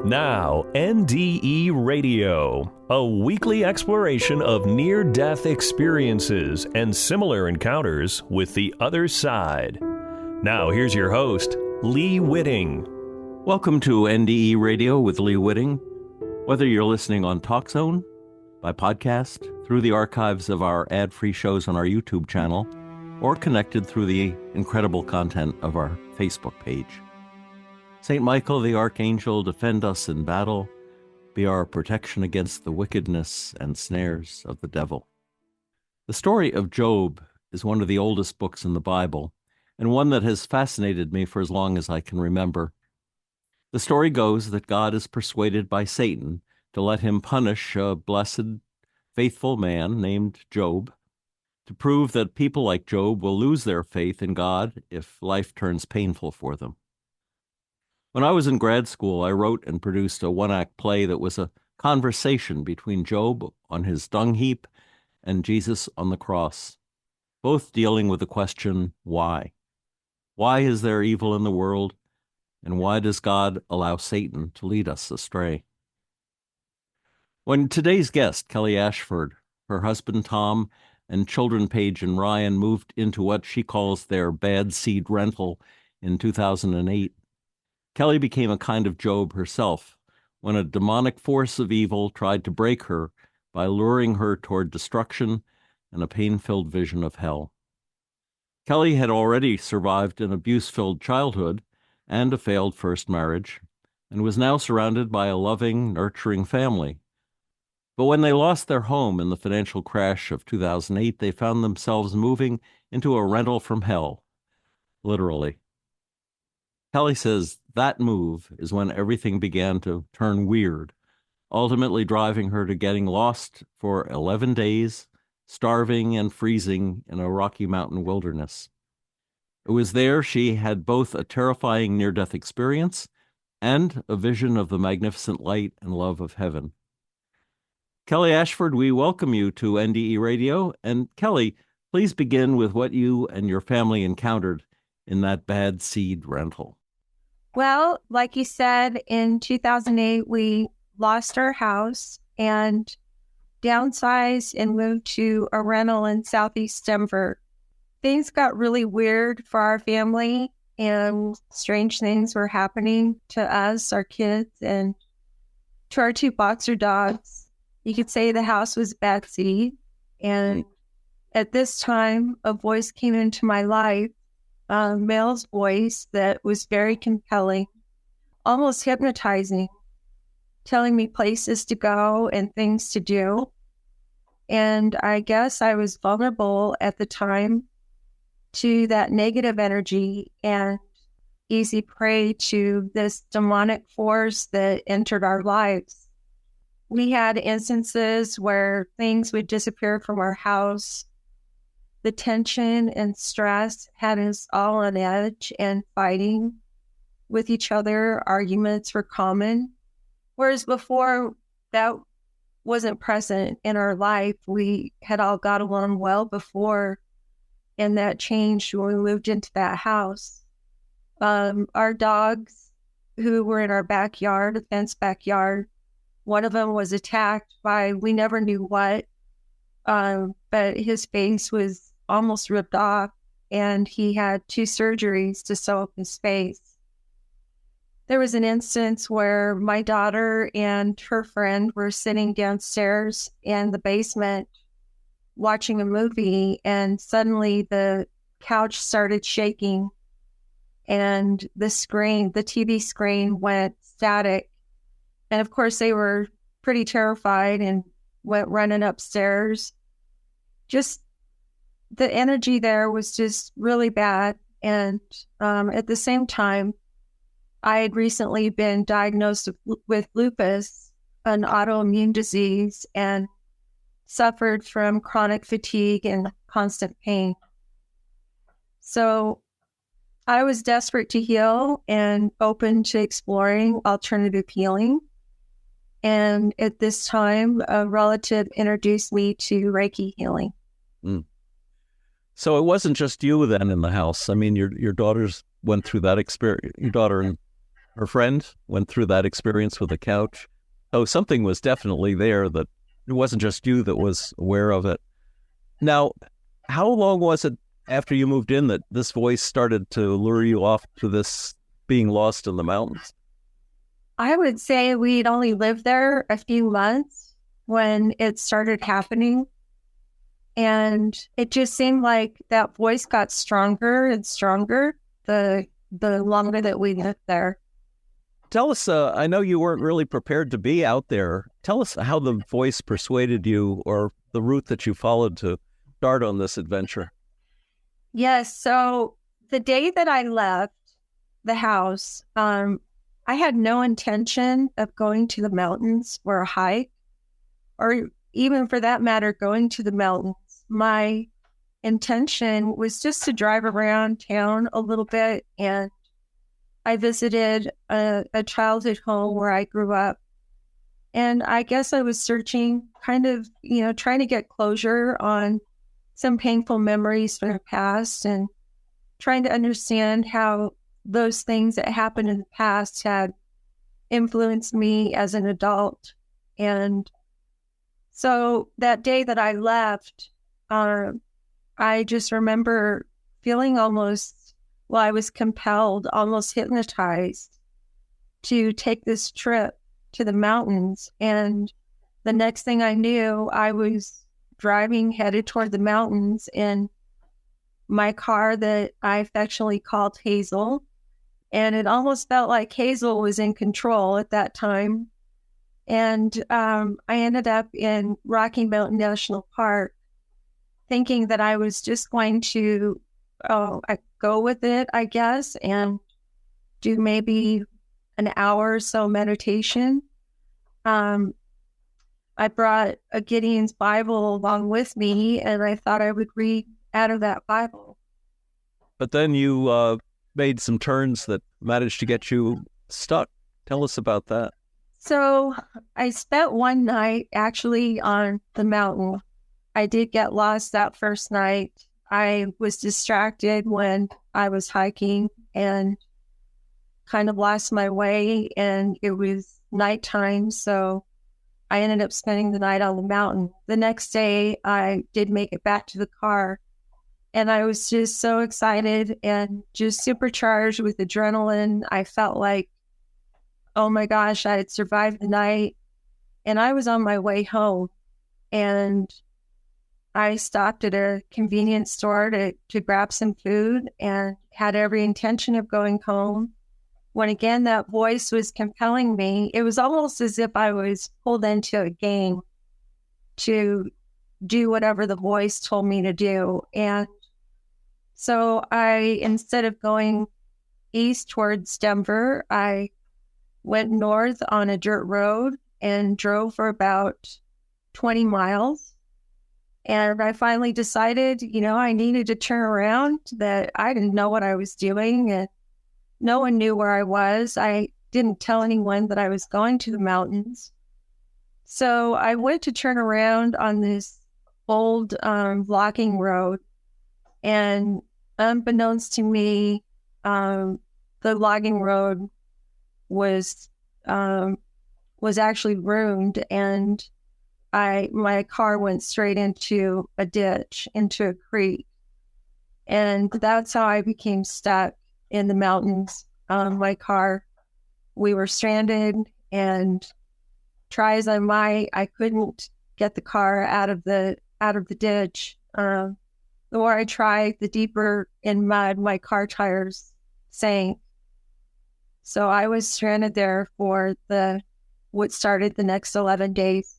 Now, NDE Radio, a weekly exploration of near-death experiences and similar encounters with the other side. Now, here's your host, Lee Witting. Welcome to NDE Radio with Lee Witting. Whether you're listening on TalkZone, by podcast, through the archives of our ad-free shows on our YouTube channel, or connected through the incredible content of our Facebook page. St. Michael the Archangel, defend us in battle, be our protection against the wickedness and snares of the devil. The story of Job is one of the oldest books in the Bible, and one that has fascinated me for as long as I can remember. The story goes that God is persuaded by Satan to let him punish a blessed, faithful man named Job, to prove that people like Job will lose their faith in God if life turns painful for them. When I was in grad school, I wrote and produced a one-act play that was a conversation between Job on his dung heap and Jesus on the cross, both dealing with the question, why? Why is there evil in the world, and why does God allow Satan to lead us astray? When today's guest, Kelly Ashford, her husband Tom, and children Paige and Ryan moved into what she calls their bad seed rental in 2008, Kelly became a kind of Job herself when a demonic force of evil tried to break her by luring her toward destruction and a pain-filled vision of hell. Kelly had already survived an abuse-filled childhood and a failed first marriage, and was now surrounded by a loving, nurturing family. But when they lost their home in the financial crash of 2008, they found themselves moving into a rental from hell, literally. Kelly says that move is when everything began to turn weird, ultimately driving her to getting lost for 11 days, starving and freezing in a Rocky Mountain wilderness. It was there she had both a terrifying near-death experience and a vision of the magnificent light and love of heaven. Kelly Ashford, we welcome you to NDE Radio. And Kelly, please begin with what you and your family encountered in that bad seed rental. Well, like you said, in 2008, we lost our house and downsized and moved to a rental in Southeast Denver. Things got really weird for our family, and strange things were happening to us, our kids, and to our two boxer dogs. You could say the house was bad seed. And at this time, a voice came into my life, a male's voice that was very compelling, almost hypnotizing, telling me places to go and things to do. And I guess I was vulnerable at the time to that negative energy and easy prey to this demonic force that entered our lives. We had instances where things would disappear from our house. The tension and stress had us all on edge and fighting with each other. Arguments were common. Whereas before that wasn't present in our life, we had all got along well before, and that changed when we moved into that house. Our dogs, who were in our backyard, a fenced backyard, one of them was attacked by we never knew what, but his face was almost ripped off, and he had 2 surgeries to sew up his face. There was an instance where my daughter and her friend were sitting downstairs in the basement watching a movie, and suddenly the couch started shaking, and the TV screen went static. And of course, they were pretty terrified and went running upstairs. Just the energy there was just really bad. And at the same time, I had recently been diagnosed with lupus, an autoimmune disease, and suffered from chronic fatigue and constant pain. So I was desperate to heal and open to exploring alternative healing. And at this time, a relative introduced me to Reiki healing. Mm. So it wasn't just you then in the house. I mean, your daughters went through that experience. Your daughter and her friend went through that experience with the couch. So something was definitely there, that it wasn't just you that was aware of it. Now, how long was it after you moved in that this voice started to lure you off to this being lost in the mountains? I would say we'd only lived there a few months when it started happening. And it just seemed like that voice got stronger and stronger the longer that we lived there. Tell us, I know you weren't really prepared to be out there. Tell us how the voice persuaded you, or the route that you followed to start on this adventure. Yes. So the day that I left the house, I had no intention of going to the mountains for a hike, or even for that matter, going to the mountains. My intention was just to drive around town a little bit, and I visited a childhood home where I grew up. And I guess I was searching, kind of, trying to get closure on some painful memories from the past, and trying to understand how those things that happened in the past had influenced me as an adult. And so that day that I left, I just remember feeling I was compelled, almost hypnotized, to take this trip to the mountains. And the next thing I knew, I was driving, headed toward the mountains in my car that I affectionately called Hazel. And it almost felt like Hazel was in control at that time. And I ended up in Rocky Mountain National Park, thinking that I was just going to go with it, I guess, and do maybe an hour or so meditation. I brought a Gideon's Bible along with me, and I thought I would read out of that Bible. But then you made some turns that managed to get you stuck. Tell us about that. So I spent one night actually on the mountain. I did get lost that first night. I was distracted when I was hiking and kind of lost my way, and it was nighttime, so I ended up spending the night on the mountain. The next day, I did make it back to the car, and I was just so excited and just supercharged with adrenaline. I felt like, oh my gosh, I had survived the night, and I was on my way home, and I stopped at a convenience store to grab some food and had every intention of going home. When again, that voice was compelling me. It was almost as if I was pulled into a game to do whatever the voice told me to do. And so instead of going east towards Denver, I went north on a dirt road and drove for about 20 miles. And I finally decided, I needed to turn around, that I didn't know what I was doing, and no one knew where I was. I didn't tell anyone that I was going to the mountains. So I went to turn around on this old logging road, and unbeknownst to me, the logging road was actually ruined, and my car went straight into a ditch, into a creek. And that's how I became stuck in the mountains. My car, we were stranded, and try as I might, I couldn't get the car out of the ditch. The more I tried, the deeper in mud my car tires sank. So I was stranded there for what started the next 11 days.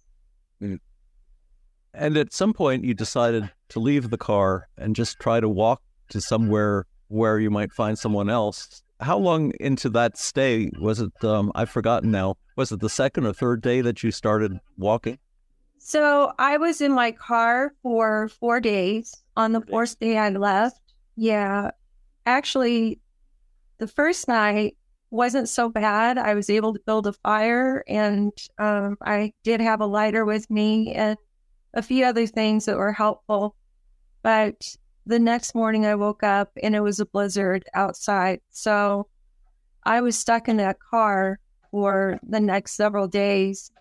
And at some point, you decided to leave the car and just try to walk to somewhere where you might find someone else. How long into that stay was it? I've forgotten now. Was it the second or third day that you started walking? So I was in my car for 4 days. On the fourth day, I left. Yeah. Actually, the first night wasn't so bad. I was able to build a fire, and I did have a lighter with me and a few other things that were helpful. But the next morning I woke up and it was a blizzard outside. So I was stuck in that car for the next several days.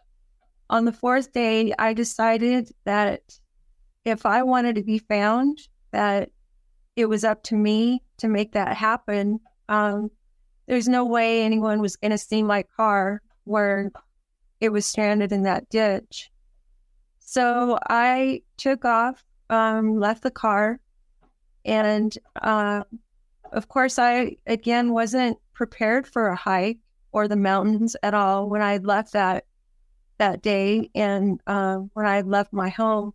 On the fourth day, I decided that if I wanted to be found, that it was up to me to make that happen. There's no way anyone was going to see my car where it was stranded in that ditch. So I took off, left the car, and of course I, again, wasn't prepared for a hike or the mountains at all when I left that day and when I left my home.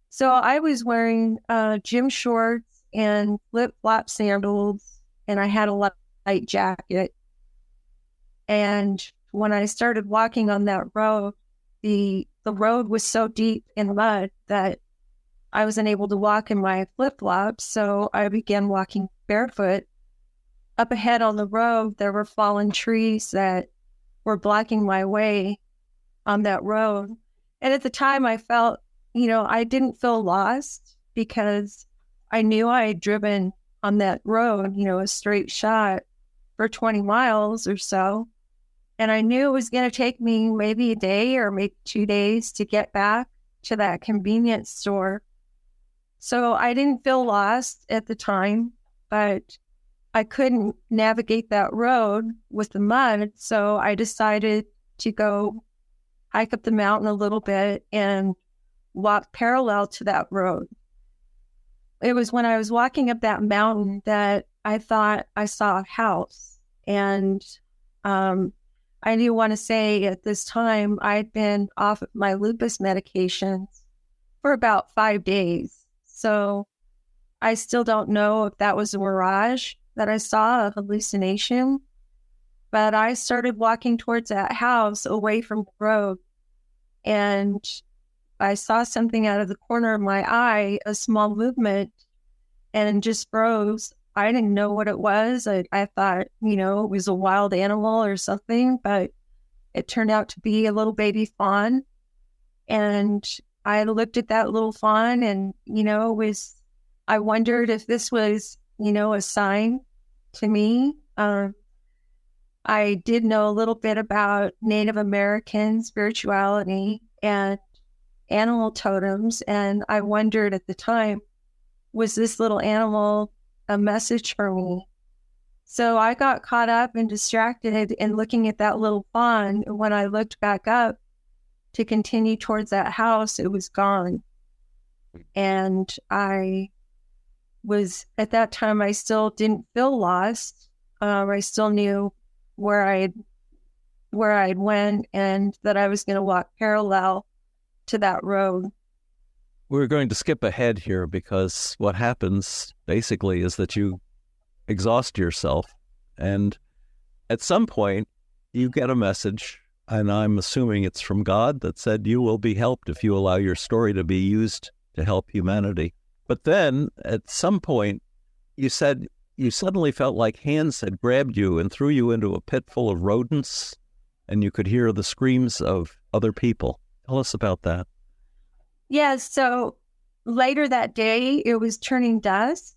So I was wearing gym shorts and flip-flop sandals, and I had a light jacket. And when I started walking on that road, the road was so deep in mud that I wasn't able to walk in my flip-flops, so I began walking barefoot. Up ahead on the road, there were fallen trees that were blocking my way on that road. And at the time, I felt, I didn't feel lost because I knew I had driven on that road, a straight shot for 20 miles or so. And I knew it was going to take me maybe a day or maybe 2 days to get back to that convenience store. So I didn't feel lost at the time, but I couldn't navigate that road with the mud. So I decided to go hike up the mountain a little bit and walk parallel to that road. It was when I was walking up that mountain that I thought I saw a house. And I do want to say at this time, I'd been off of my lupus medications for about 5 days. So I still don't know if that was a mirage that I saw, a hallucination. But I started walking towards that house away from the road. And I saw something out of the corner of my eye, a small movement, and just froze. I didn't know what it was. I thought, it was a wild animal or something, but it turned out to be a little baby fawn. And I looked at that little fawn and, I wondered if this was, a sign to me. I did know a little bit about Native American spirituality and animal totems, and I wondered at the time, was this little animal a message for me? So I got caught up and distracted in looking at that little fawn. When I looked back up to continue towards that house, it was gone. And at that time, I still didn't feel lost. I still knew where I'd went and that I was going to walk parallel to that road. We're going to skip ahead here because what happens basically is that you exhaust yourself, and at some point you get a message, and I'm assuming it's from God, that said you will be helped if you allow your story to be used to help humanity. But then at some point you said you suddenly felt like hands had grabbed you and threw you into a pit full of rodents, and you could hear the screams of other people. Tell us about that. Yeah, so later that day, it was turning dusk,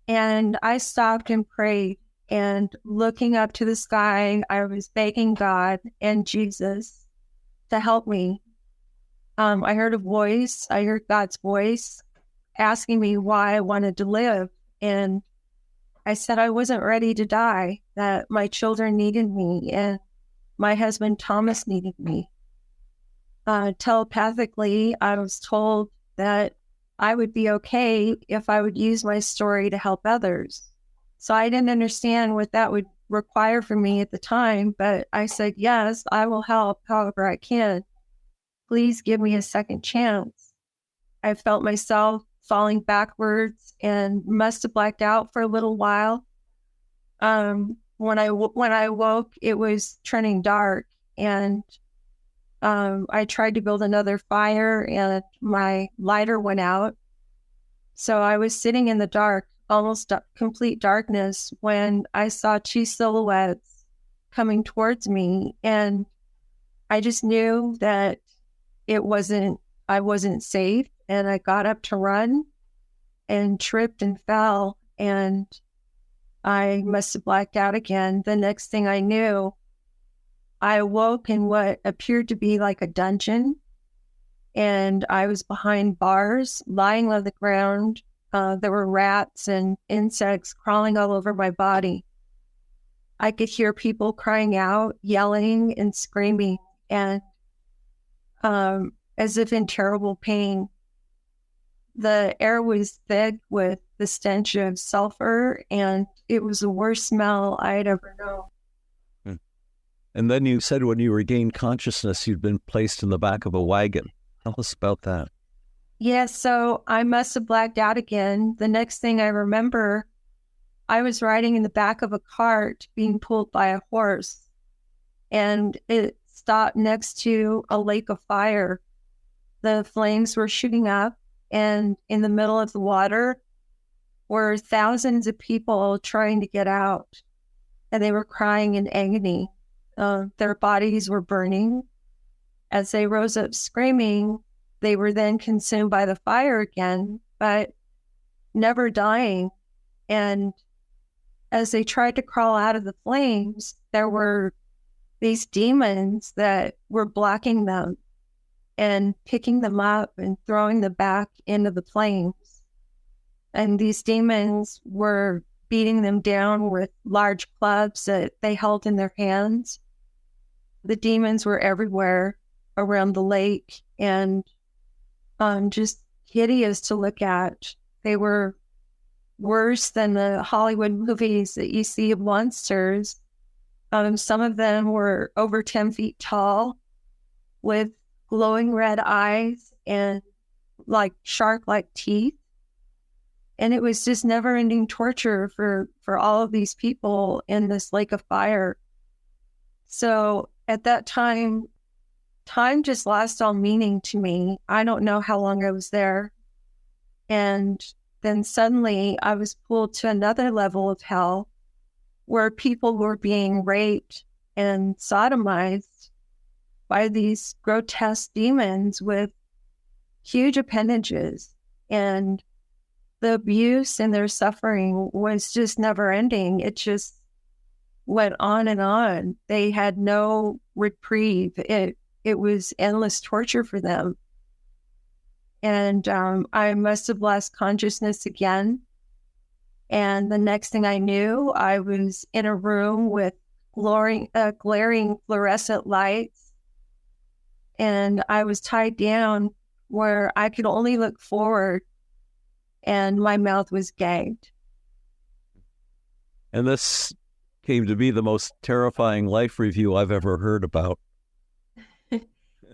and I stopped and prayed. And looking up to the sky, I was begging God and Jesus to help me. I heard a voice. I heard God's voice asking me why I wanted to live. And I said I wasn't ready to die, that my children needed me, and my husband Thomas needed me. Telepathically, I was told that I would be okay if I would use my story to help others. So I didn't understand what that would require from me at the time, but I said, yes, I will help however I can. Please give me a second chance. I felt myself falling backwards and must have blacked out for a little while. When I woke, it was turning dark, and I tried to build another fire, and my lighter went out. So I was sitting in the dark, almost complete darkness, when I saw two silhouettes coming towards me, and I just knew that I wasn't safe, and I got up to run and tripped and fell, and I must have blacked out again. The next thing I knew, I awoke in what appeared to be like a dungeon, and I was behind bars, lying on the ground. There were rats and insects crawling all over my body. I could hear people crying out, yelling and screaming, and as if in terrible pain. The air was thick with the stench of sulfur, and it was the worst smell I had ever known. And then you said when you regained consciousness, you'd been placed in the back of a wagon. Tell us about that. Yeah, so I must have blacked out again. The next thing I remember, I was riding in the back of a cart being pulled by a horse, and it stopped next to a lake of fire. The flames were shooting up, and in the middle of the water were thousands of people trying to get out, and they were crying in agony. Their bodies were burning. As they rose up screaming, they were then consumed by the fire again, but never dying. And as they tried to crawl out of the flames, there were these demons that were blocking them and picking them up and throwing them back into the flames. And these demons were beating them down with large clubs that they held in their hands. The demons were everywhere around the lake, and just hideous to look at. They were worse than the Hollywood movies that you see of monsters. Some of them were over 10 feet tall with glowing red eyes and like shark-like teeth. And it was just never-ending torture for all of these people in this lake of fire. So at that time just lost all meaning to me. I don't know how long I was there. And then suddenly I was pulled to another level of hell where people were being raped and sodomized by these grotesque demons with huge appendages. And the abuse and their suffering was just never ending. It just went on and on. They had no reprieve. It was endless torture for them. And I must have lost consciousness again. And the next thing I knew, I was in a room with glaring fluorescent lights. And I was tied down where I could only look forward, and my mouth was gagged. And this came to be the most terrifying life review I've ever heard about.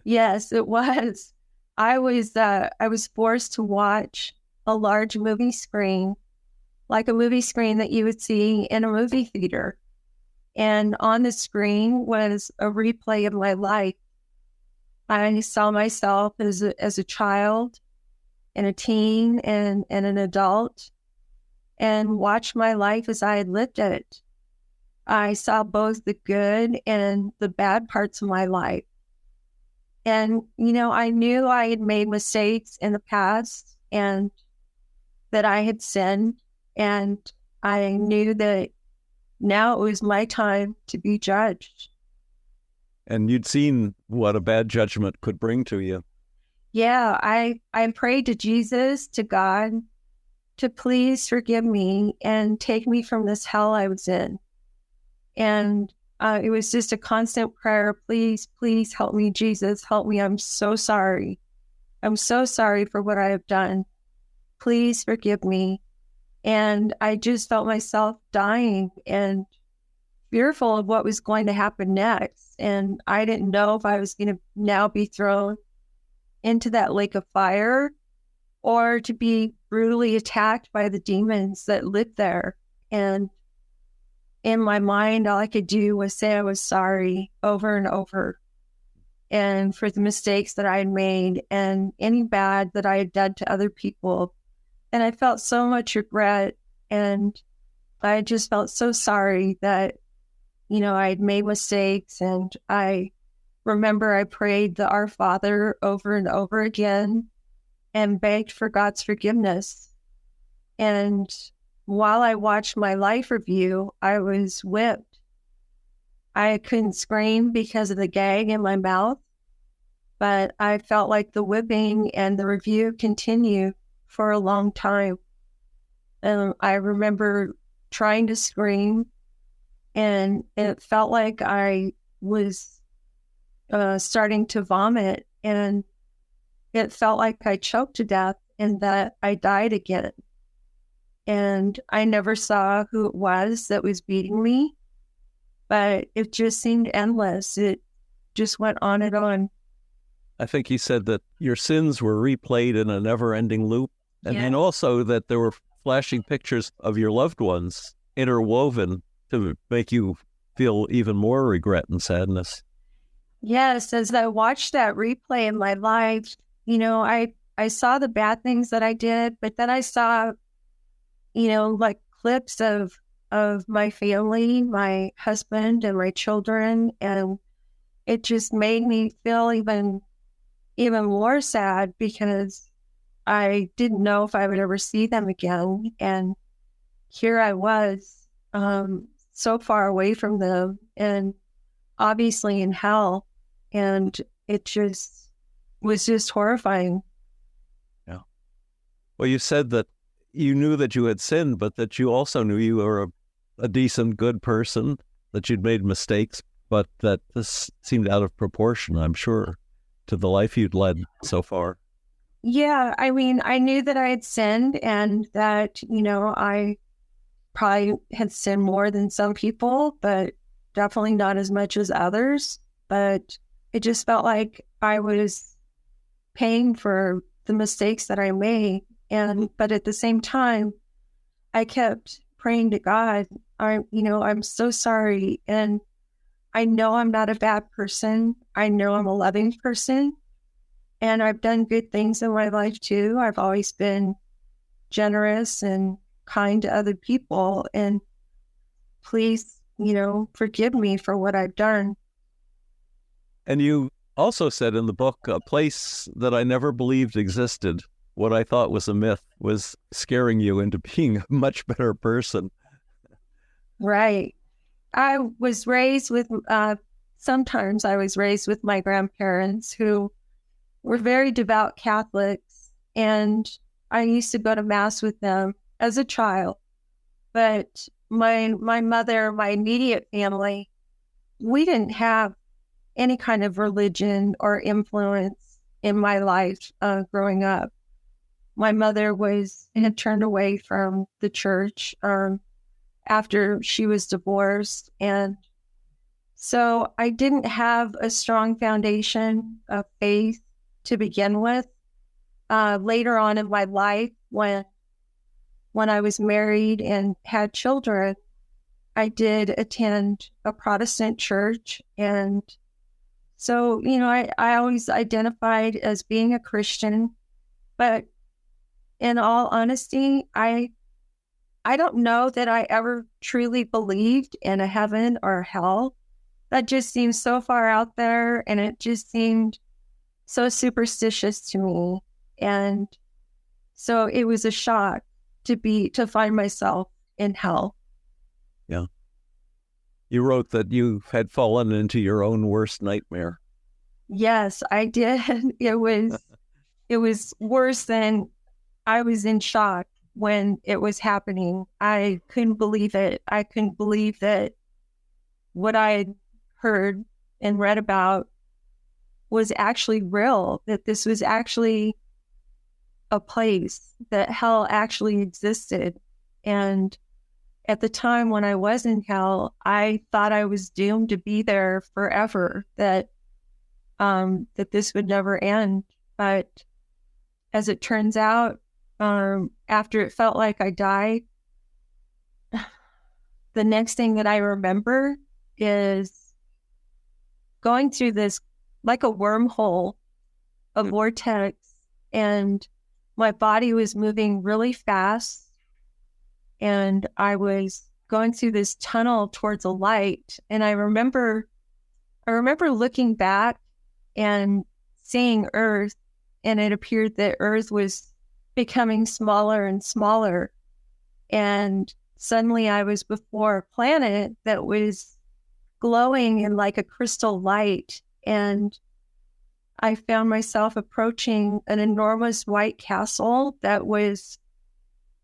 Yes, it was. I was forced to watch a large movie screen, like a movie screen that you would see in a movie theater. And on the screen was a replay of my life. I saw myself as a child and a teen and an adult, and watched my life as I had lived it. I saw both the good and the bad parts of my life. And, I knew I had made mistakes in the past and that I had sinned. And I knew that now it was my time to be judged. And you'd seen what a bad judgment could bring to you. Yeah, I prayed to Jesus, to God, to please forgive me and take me from this hell I was in. And it was just a constant prayer. Please, please help me, Jesus, help me. I'm so sorry. I'm so sorry for what I have done. Please forgive me. And I just felt myself dying and fearful of what was going to happen next. And I didn't know if I was going to now be thrown into that lake of fire or to be brutally attacked by the demons that lived there. And in my mind, all I could do was say I was sorry over and over, and for the mistakes that I had made and any bad that I had done to other people. And I felt so much regret, and I just felt so sorry that, I had made mistakes. And I remember I prayed the Our Father over and over again and begged for God's forgiveness. And while I watched my life review, I was whipped. I couldn't scream because of the gag in my mouth, but I felt like the whipping and the review continued for a long time. And I remember trying to scream, and it felt like I was starting to vomit, and it felt like I choked to death and that I died again. And I never saw who it was that was beating me, but it just seemed endless. It just went on and on. I think you said that your sins were replayed in a never-ending loop, and then also that there were flashing pictures of your loved ones interwoven to make you feel even more regret and sadness. Yes, as I watched that replay in my life, I saw the bad things that I did, but then I saw, like clips of my family, my husband and my children, and it just made me feel even more sad because I didn't know if I would ever see them again. And here I was, so far away from them and obviously in hell. And it just was just horrifying. Yeah. Well, you said that you knew that you had sinned, but that you also knew you were a decent, good person, that you'd made mistakes, but that this seemed out of proportion, I'm sure, to the life you'd led so far. Yeah, I mean, I knew that I had sinned and that, I probably had sinned more than some people, but definitely not as much as others. But it just felt like I was paying for the mistakes that I made. But at the same time, I kept praying to God, I'm so sorry. And I know I'm not a bad person. I know I'm a loving person. And I've done good things in my life too. I've always been generous and kind to other people. And please, forgive me for what I've done. And you also said in the book, a place that I never believed existed, what I thought was a myth, was scaring you into being a much better person. Right. I was raised with, sometimes I was raised with my grandparents who were very devout Catholics, and I used to go to Mass with them as a child. But my mother, my immediate family, we didn't have any kind of religion or influence in my life growing up. My mother had turned away from the church after she was divorced, and so I didn't have a strong foundation of faith to begin with. Later on in my life, when I was married and had children, I did attend a Protestant church. And so, I always identified as being a Christian. But in all honesty, I don't know that I ever truly believed in a heaven or hell. That just seems so far out there, and it just seemed so superstitious to me. And so it was a shock to find myself in hell. Yeah. You wrote that you had fallen into your own worst nightmare. Yes, I did. It was worse than, I was in shock when it was happening. I couldn't believe it. I couldn't believe that what I had heard and read about was actually real, that this was actually a place, that hell actually existed. And at the time when I was in hell, I thought I was doomed to be there forever, that this would never end. But as it turns out, after it felt like I died, the next thing that I remember is going through this, like a wormhole, a vortex, and my body was moving really fast, and I was going through this tunnel towards a light. And I remember looking back and seeing Earth, and it appeared that Earth was becoming smaller and smaller. And suddenly I was before a planet that was glowing in like a crystal light. And I found myself approaching an enormous white castle that was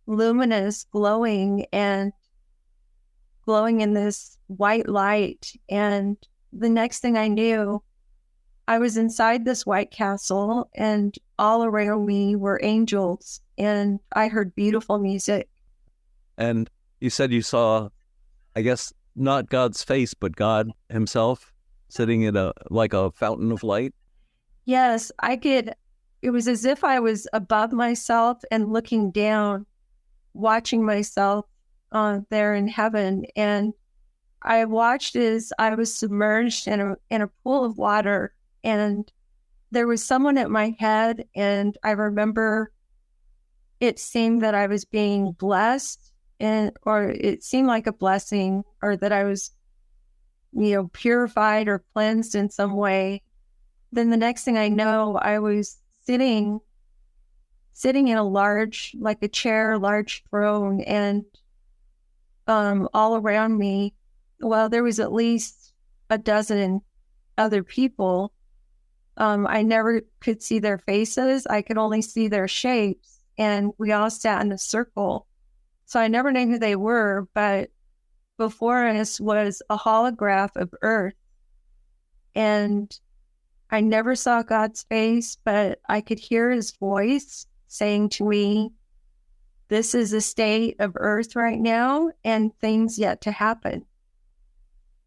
luminous, glowing in this white light. And the next thing I knew, I was inside this white castle, and all around me were angels, and I heard beautiful music. And you said you saw, I guess, not God's face, but God himself sitting in like a fountain of light? Yes, it was as if I was above myself and looking down, watching myself there in heaven. And I watched as I was submerged in a pool of water, and there was someone at my head, and I remember it seemed that I was being blessed, or it seemed like a blessing, or that I was, purified or cleansed in some way. Then the next thing I know, I was sitting in a large throne, and all around me, well, there was at least a dozen other people. I never could see their faces. I could only see their shapes, and we all sat in a circle. So I never knew who they were, but before us was a holograph of Earth. And I never saw God's face, but I could hear his voice saying to me, this is the state of Earth right now, and things yet to happen.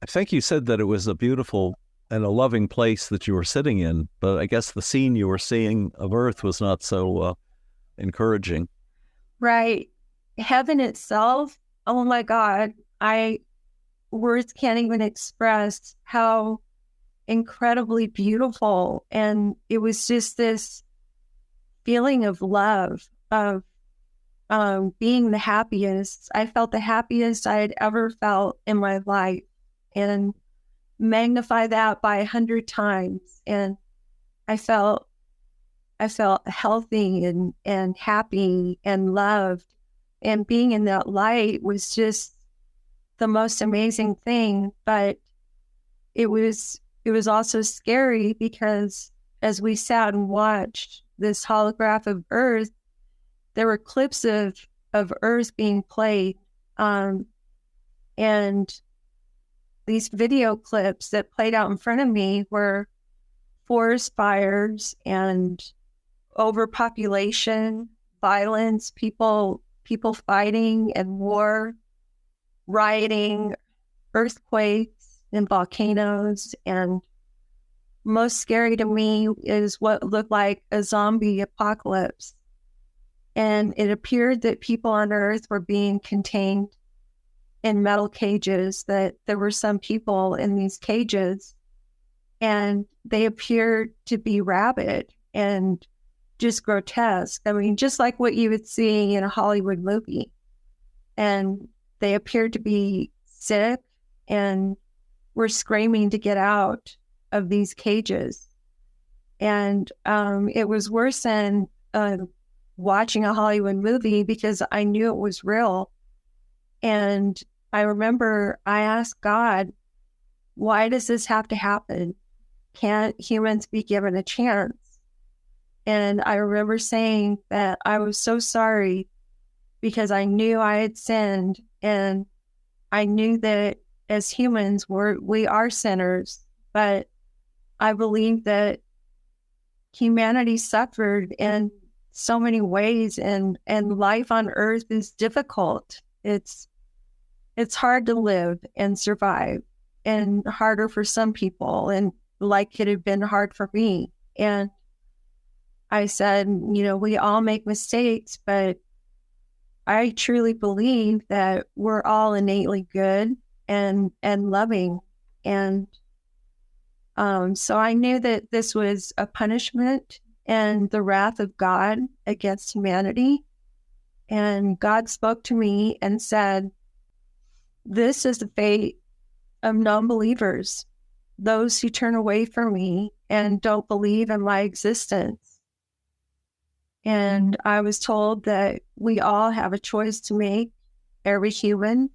I think you said that it was a beautiful and a loving place that you were sitting in, but I guess the scene you were seeing of Earth was not so encouraging. Right. Heaven itself, oh my God, words can't even express how incredibly beautiful. And it was just this feeling of love, of being the happiest. I felt the happiest I had ever felt in my life, and magnify that by 100 times. And I felt healthy and happy and loved. And being in that light was just the most amazing thing. But it was also scary, because as we sat and watched this holograph of Earth, there were clips of Earth being played. And these video clips that played out in front of me were forest fires and overpopulation, violence, people fighting and war, rioting, earthquakes and volcanoes. And most scary to me is what looked like a zombie apocalypse. And it appeared that people on Earth were being contained in metal cages, that there were some people in these cages, and they appeared to be rabid and just grotesque. I mean, just like what you would see in a Hollywood movie. And they appeared to be sick and were screaming to get out of these cages. And it was worse than watching a Hollywood movie, because I knew it was real. And I remember I asked God, why does this have to happen? Can't humans be given a chance? And I remember saying that I was so sorry, because I knew I had sinned, and I knew that as humans we are sinners, but I believe that humanity suffered in so many ways, and life on Earth is difficult. It's hard to live and survive, and harder for some people, and like it had been hard for me. And I said, we all make mistakes, but I truly believe that we're all innately good and loving. And so I knew that this was a punishment and the wrath of God against humanity. And God spoke to me and said, this is the fate of non-believers, those who turn away from me and don't believe in my existence. And I was told that we all have a choice to make, every human,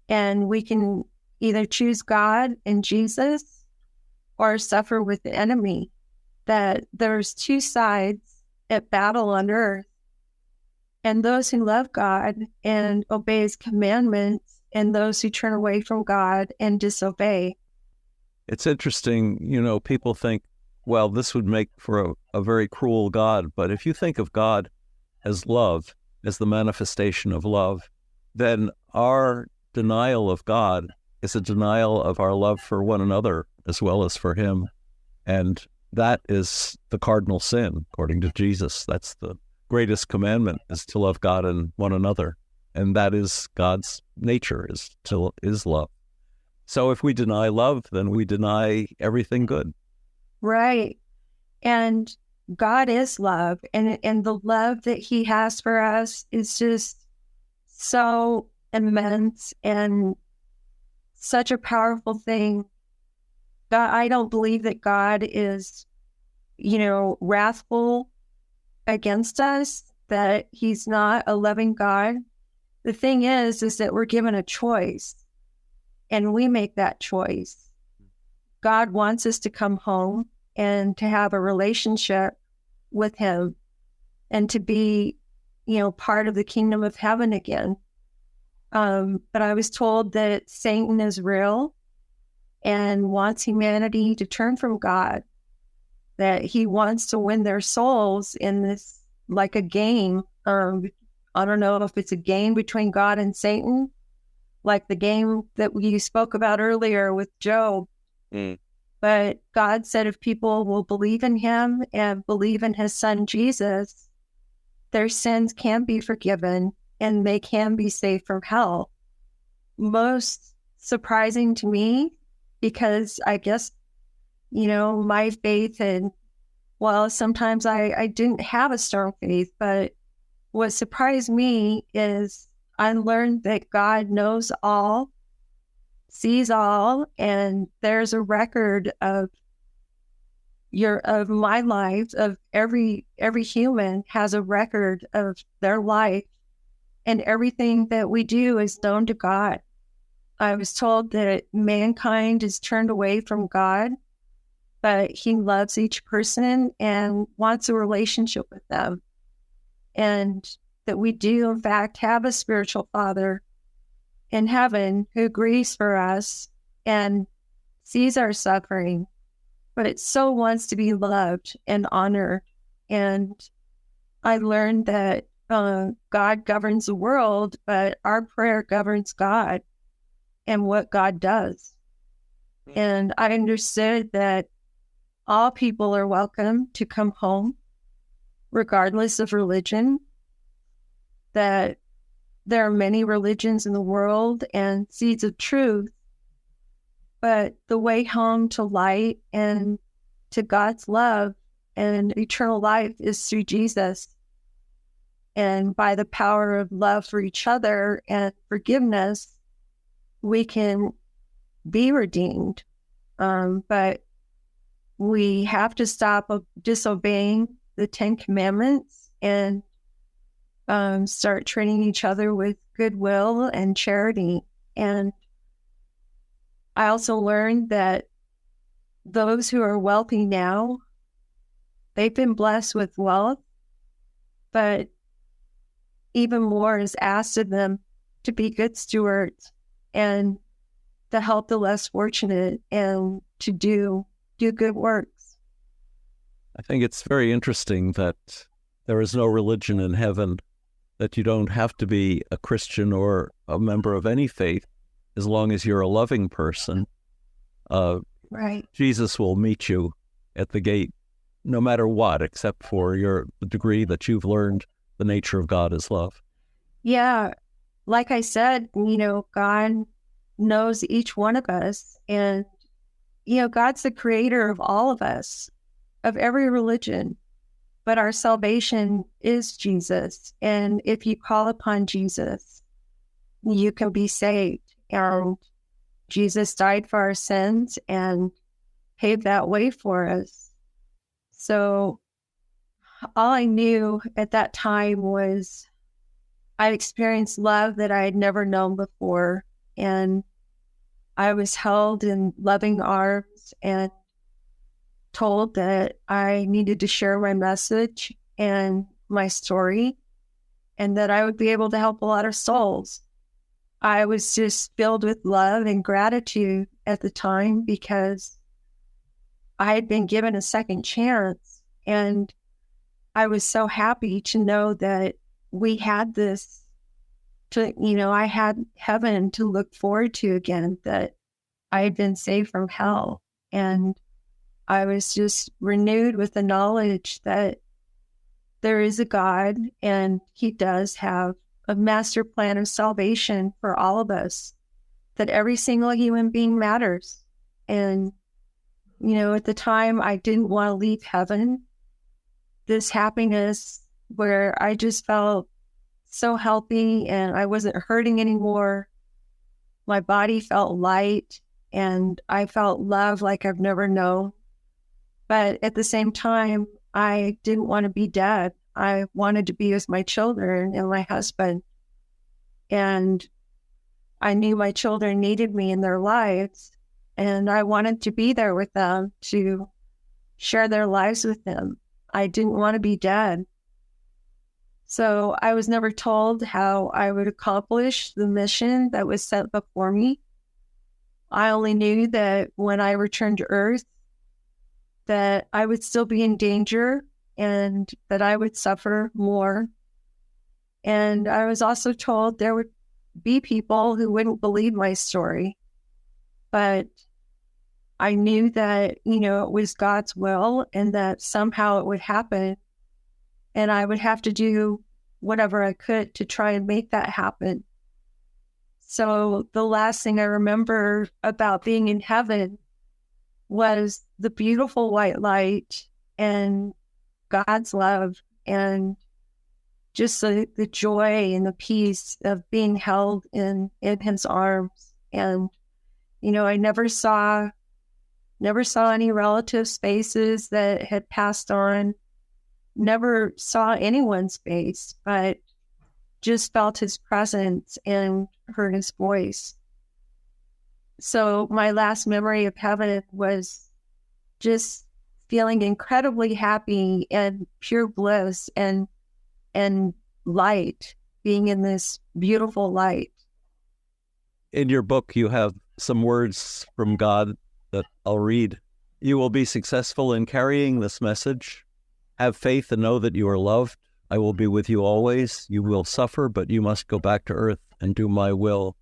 and we can either choose God and Jesus or suffer with the enemy. That there's two sides at battle on earth, and those who love God and obey his commandments, and those who turn away from God and disobey. It's interesting, people think, well, this would make for a very cruel God. But if you think of God as love, as the manifestation of love, then our denial of God is a denial of our love for one another as well as for him. And that is the cardinal sin, according to Jesus. That's the greatest commandment, is to love God and one another. And that is God's nature, is love. So if we deny love, then we deny everything good. Right. And God is love. And the love that he has for us is just so immense and such a powerful thing. God, I don't believe that God is, wrathful against us, that he's not a loving God. The thing is that we're given a choice, and we make that choice. God wants us to come home and to have a relationship with him and to be, part of the kingdom of heaven again. But I was told that Satan is real and wants humanity to turn from God, that he wants to win their souls in this, like a game. I don't know if it's a game between God and Satan, like the game that you spoke about earlier with Job. But God said if people will believe in him and believe in his son Jesus, their sins can be forgiven and they can be saved from hell. Most surprising to me, because I guess, my faith, and sometimes I didn't have a strong faith, but what surprised me is I learned that God knows all, sees all, and there's a record of my life, of every human has a record of their life, and everything that we do is known to God. I was told that mankind is turned away from God, but he loves each person and wants a relationship with them. And that we do, in fact, have a spiritual father in heaven who grieves for us and sees our suffering, but so wants to be loved and honored. And I learned that God governs the world, but our prayer governs God and what God does. And I understood that all people are welcome to come home, regardless of religion, that there are many religions in the world and seeds of truth, but the way home to light and to God's love and eternal life is through Jesus. And by the power of love for each other and forgiveness, we can be redeemed. But we have to stop disobeying the 10 Commandments and start treating each other with goodwill and charity. And I also learned that those who are wealthy now, they've been blessed with wealth, but even more is asked of them to be good stewards and to help the less fortunate and to do good works. I think it's very interesting that there is no religion in heaven, that you don't have to be a Christian or a member of any faith as long as you're a loving person. Right. Jesus will meet you at the gate no matter what, except for the degree that you've learned the nature of God is love. Yeah. Like I said, God knows each one of us, and God's the creator of all of us, of every religion, but our salvation is Jesus. And if you call upon Jesus, you can be saved. And Jesus died for our sins and paved that way for us. So all I knew at that time was I experienced love that I had never known before. And I was held in loving arms and told that I needed to share my message and my story, and that I would be able to help a lot of souls. I was just filled with love and gratitude at the time because I had been given a second chance, and I was so happy to know that we had this I had heaven to look forward to again, that I had been saved from hell. And I was just renewed with the knowledge that there is a God, and he does have a master plan of salvation for all of us, that every single human being matters. And, at the time, I didn't want to leave heaven. This happiness where I just felt so healthy and I wasn't hurting anymore. My body felt light and I felt love like I've never known. But at the same time, I didn't want to be dead. I wanted to be with my children and my husband. And I knew my children needed me in their lives, and I wanted to be there with them to share their lives with them. I didn't want to be dead. So I was never told how I would accomplish the mission that was set before me. I only knew that when I returned to Earth, that I would still be in danger and that I would suffer more. And I was also told there would be people who wouldn't believe my story. But I knew that, it was God's will and that somehow it would happen. And I would have to do whatever I could to try and make that happen. So the last thing I remember about being in heaven was the beautiful white light and God's love and just the joy and the peace of being held in his arms. And, I never saw any relatives' faces that had passed on, never saw anyone's face, but just felt his presence and heard his voice. So my last memory of heaven was just feeling incredibly happy and pure bliss and light, being in this beautiful light. In your book, you have some words from God that I'll read. You will be successful in carrying this message. Have faith and know that you are loved. I will be with you always. You will suffer, but you must go back to earth and do my will.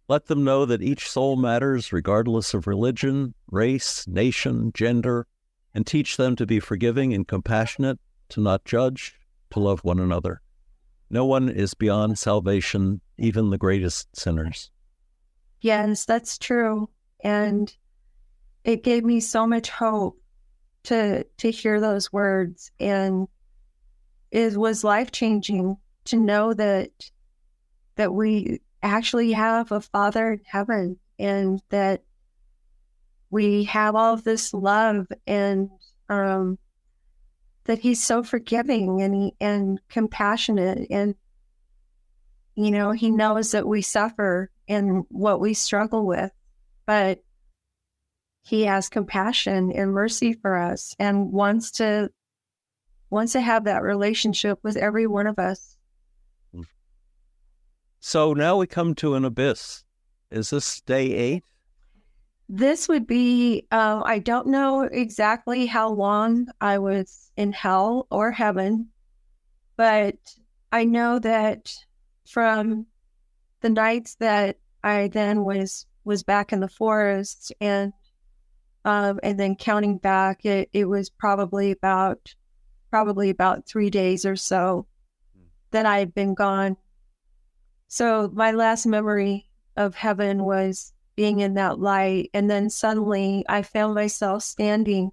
Let them know that each soul matters regardless of religion, race, nation, gender, and teach them to be forgiving and compassionate, to not judge, to love one another. No one is beyond salvation, even the greatest sinners. Yes, that's true. And it gave me so much hope to hear those words. And it was life-changing to know that we actually have a Father in heaven, and that we have all of this love, and that he's so forgiving and compassionate, and he knows that we suffer and what we struggle with, but he has compassion and mercy for us and wants to have that relationship with every one of us. So now we come to an abyss. Is this day 8? This would be, I don't know exactly how long I was in hell or heaven, but I know that from the nights that I then was back in the forest and then counting back, it was probably about 3 days or so that I had been gone. So my last memory of heaven was being in that light. And then suddenly I found myself standing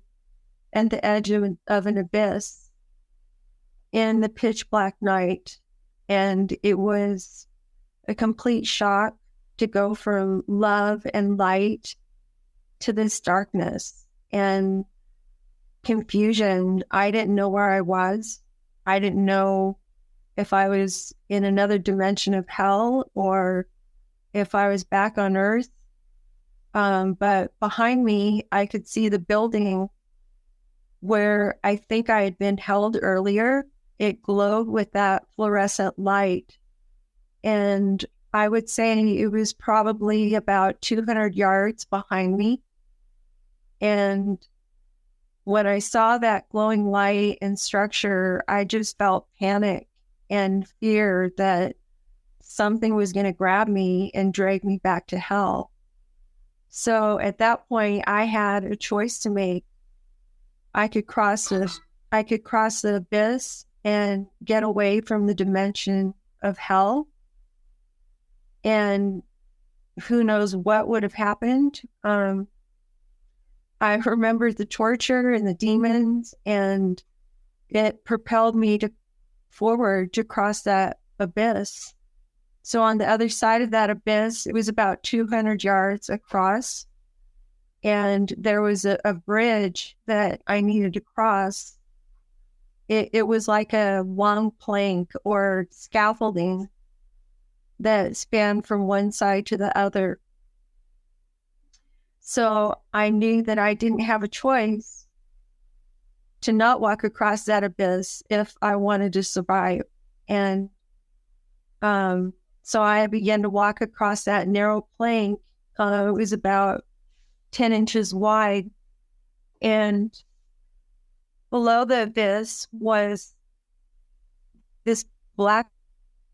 at the edge of an abyss in the pitch black night. And it was a complete shock to go from love and light to this darkness and confusion. I didn't know where I was. I didn't know if I was in another dimension of hell or if I was back on Earth. But behind me, I could see the building where I think I had been held earlier. It glowed with that fluorescent light. And I would say it was probably about 200 yards behind me. And when I saw that glowing light and structure, I just felt panic and fear that something was going to grab me and drag me back to hell. So at that point, I had a choice to make. I could cross the abyss and get away from the dimension of hell. And who knows what would have happened. I remember the torture and the demons, and it propelled me forward to cross that abyss. So on the other side of that abyss, it was about 200 yards across, and there was a bridge that I needed to cross. It was like a long plank or scaffolding that spanned from one side to the other. So I knew that I didn't have a choice to not walk across that abyss if I wanted to survive. And so I began to walk across that narrow plank. It was about 10 inches wide. And below the abyss was this black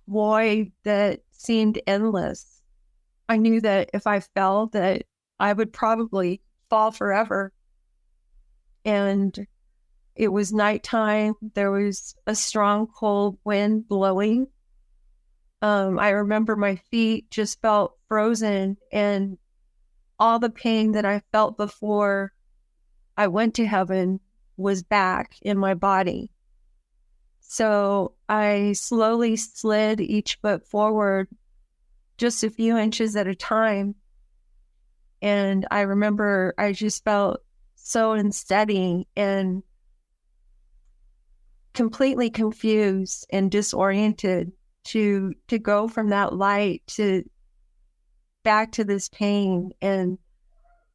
void that seemed endless. I knew that if I fell, that I would probably fall forever. And it was nighttime. There was a strong, cold wind blowing. I remember my feet just felt frozen, and all the pain that I felt before I went to heaven was back in my body. So I slowly slid each foot forward just a few inches at a time. And I remember I just felt so unsteady and completely confused and disoriented to go from that light to back to this pain and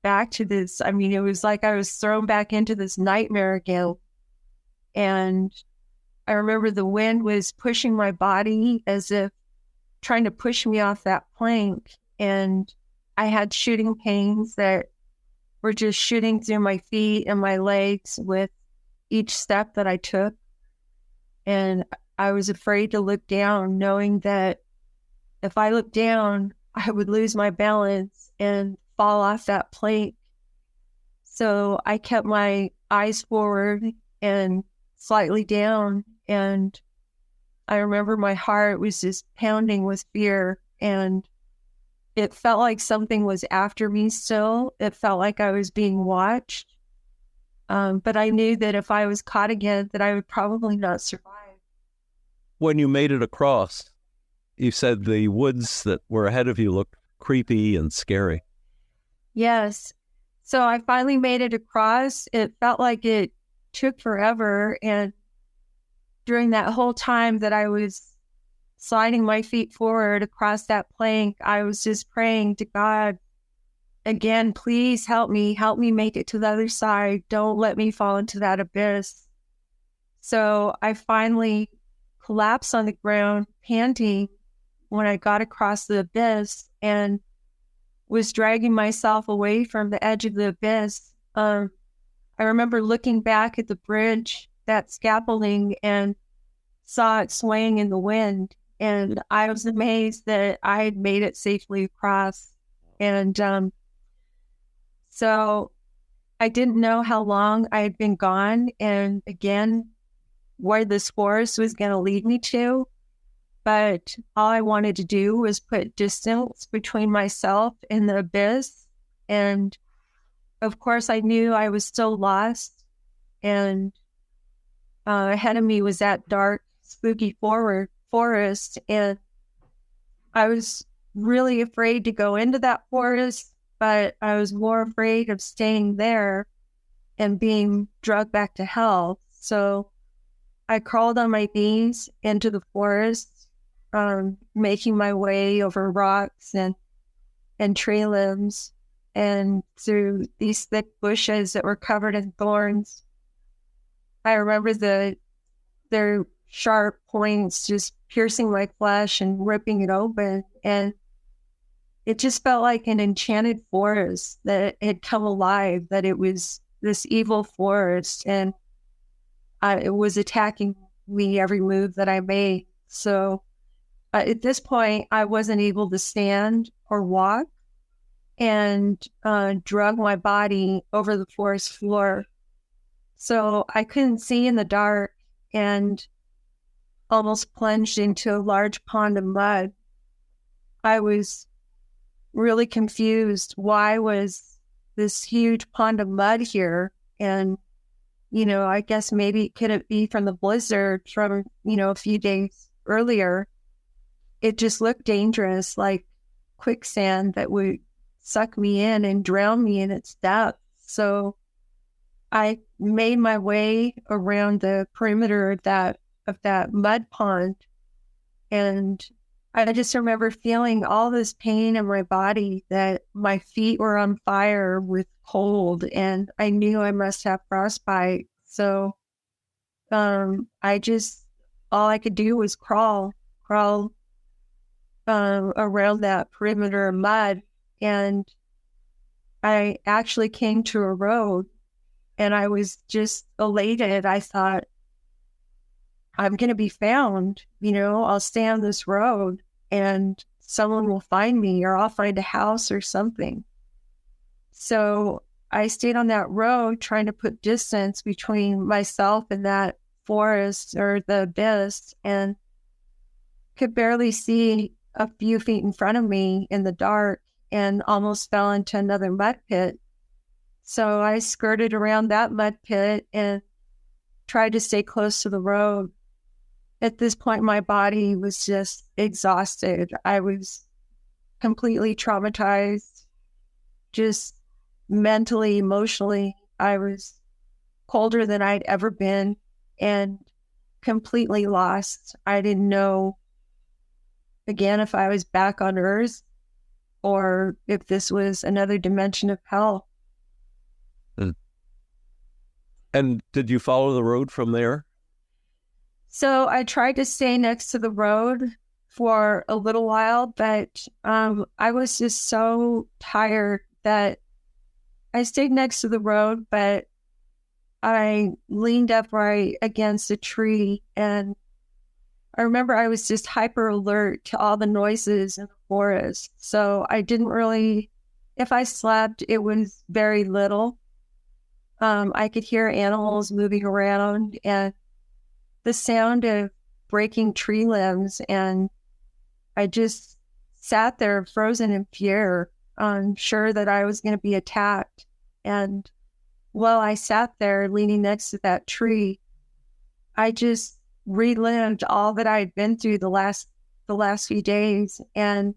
back to this. I mean, it was like I was thrown back into this nightmare again. And I remember the wind was pushing my body as if trying to push me off that plank. And I had shooting pains that were just shooting through my feet and my legs with each step that I took. And I was afraid to look down, knowing that if I looked down, I would lose my balance and fall off that plank. So I kept my eyes forward and slightly down. And I remember my heart was just pounding with fear, and it felt like something was after me still. It felt like I was being watched. But I knew that if I was caught again, that I would probably not survive. When you made it across, you said the woods that were ahead of you looked creepy and scary. Yes. So I finally made it across. It felt like it took forever. And during that whole time that I was sliding my feet forward across that plank, I was just praying to God, again, please help me make it to the other side. Don't let me fall into that abyss. So I finally collapsed on the ground, panting, when I got across the abyss and was dragging myself away from the edge of the abyss. I remember looking back at the bridge, that scaffolding, and saw it swaying in the wind. And I was amazed that I had made it safely across. And so I didn't know how long I had been gone, and again, where this forest was going to lead me to. But all I wanted to do was put distance between myself and the abyss. And of course, I knew I was still lost. And ahead of me was that dark, spooky forest. And I was really afraid to go into that forest, but I was more afraid of staying there and being dragged back to hell. So I crawled on my knees into the forest, making my way over rocks and tree limbs and through these thick bushes that were covered in thorns. I remember their sharp points just piercing my flesh and ripping it open. And it just felt like an enchanted forest that had come alive, that it was this evil forest, and it was attacking me every move that I made. So at this point, I wasn't able to stand or walk, and drug my body over the forest floor. So I couldn't see in the dark and almost plunged into a large pond of mud. I was really confused. Why was this huge pond of mud here? And, I guess maybe could it be from the blizzard from, a few days earlier? It just looked dangerous, like quicksand that would suck me in and drown me in its depth. So I made my way around the perimeter of that mud pond, and I just remember feeling all this pain in my body, that my feet were on fire with cold, and I knew I must have frostbite. So all I could do was crawl around that perimeter of mud, and I actually came to a road, and I was just elated. I thought, I'm going to be found, I'll stay on this road and someone will find me, or I'll find a house or something. So I stayed on that road trying to put distance between myself and that forest or the abyss, and could barely see a few feet in front of me in the dark, and almost fell into another mud pit. So I skirted around that mud pit and tried to stay close to the road. At this point, my body was just exhausted. I was completely traumatized, just mentally, emotionally. I was colder than I'd ever been and completely lost. I didn't know, again, if I was back on Earth or if this was another dimension of hell. And did you follow the road from there? So I tried to stay next to the road for a little while, but I was just so tired that I stayed next to the road, but I leaned upright against a tree, and I remember I was just hyper alert to all the noises in the forest. So I didn't really, if I slept, it was very little. I could hear animals moving around and the sound of breaking tree limbs, and I just sat there frozen in fear, sure that I was going to be attacked. And while I sat there leaning next to that tree, I just relived all that I'd been through the last few days, and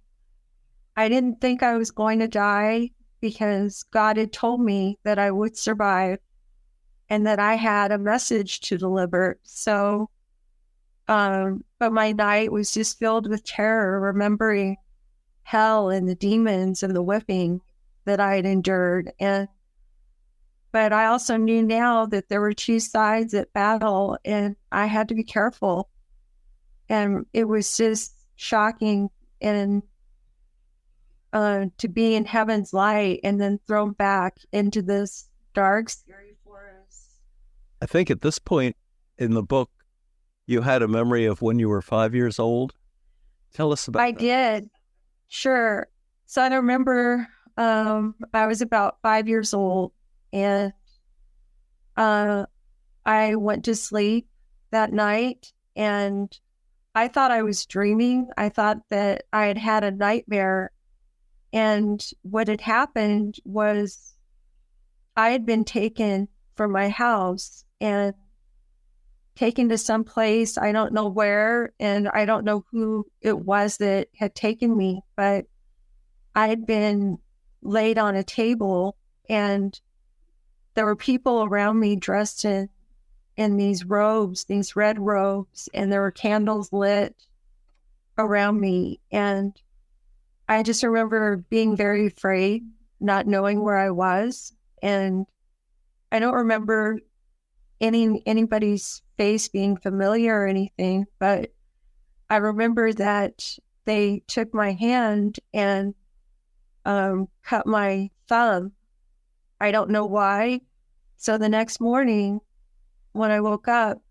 I didn't think I was going to die, because God had told me that I would survive and that I had a message to deliver. So, but my night was just filled with terror, remembering hell and the demons and the whipping that I had endured. But I also knew now that there were two sides at battle, and I had to be careful. And it was just shocking, and to be in heaven's light and then thrown back into this dark, scary forest. I think at this point in the book, you had a memory of when you were 5 years old. Tell us about that. I did. Sure. So I remember I was about 5 years old, and I went to sleep that night, and I thought I was dreaming. I thought that I had had a nightmare. And what had happened was I had been taken from my house and taken to some place, I don't know where, and I don't know who it was that had taken me, but I had been laid on a table, and there were people around me dressed in in these robes, these red robes, and there were candles lit around me. And I just remember being very afraid, not knowing where I was. And I don't remember anybody's face being familiar or anything, but I remember that they took my hand and cut my thumb. I don't know why. So the next morning when I woke up,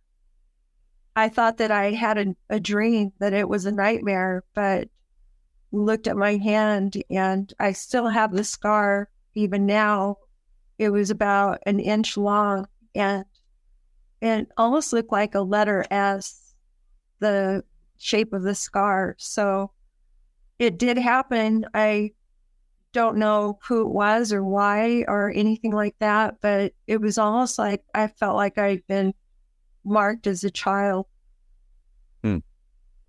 I thought that I had a dream, that it was a nightmare, but looked at my hand and I still have the scar even now. It was about an inch long and it almost looked like a letter S, the shape of the scar. So it did happen. I don't know who it was or why or anything like that, but it was almost like I felt like I'd been marked as a child.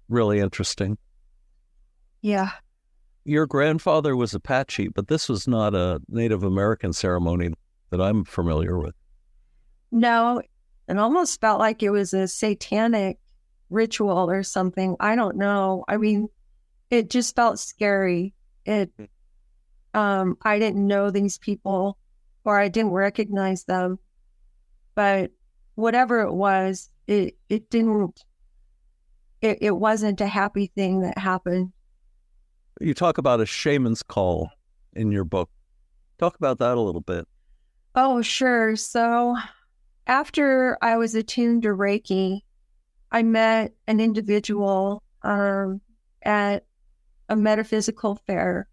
Really interesting. Yeah. Your grandfather was Apache, but this was not a Native American ceremony that I'm familiar with. No, it almost felt like it was a satanic ritual or something. I don't know. I mean, it just felt scary. I didn't know these people or I didn't recognize them, but whatever it was, it wasn't a happy thing that happened. You talk about a shaman's call in your book. Talk about that a little bit. Oh, sure. So after I was attuned to Reiki, I met an individual at a metaphysical fair.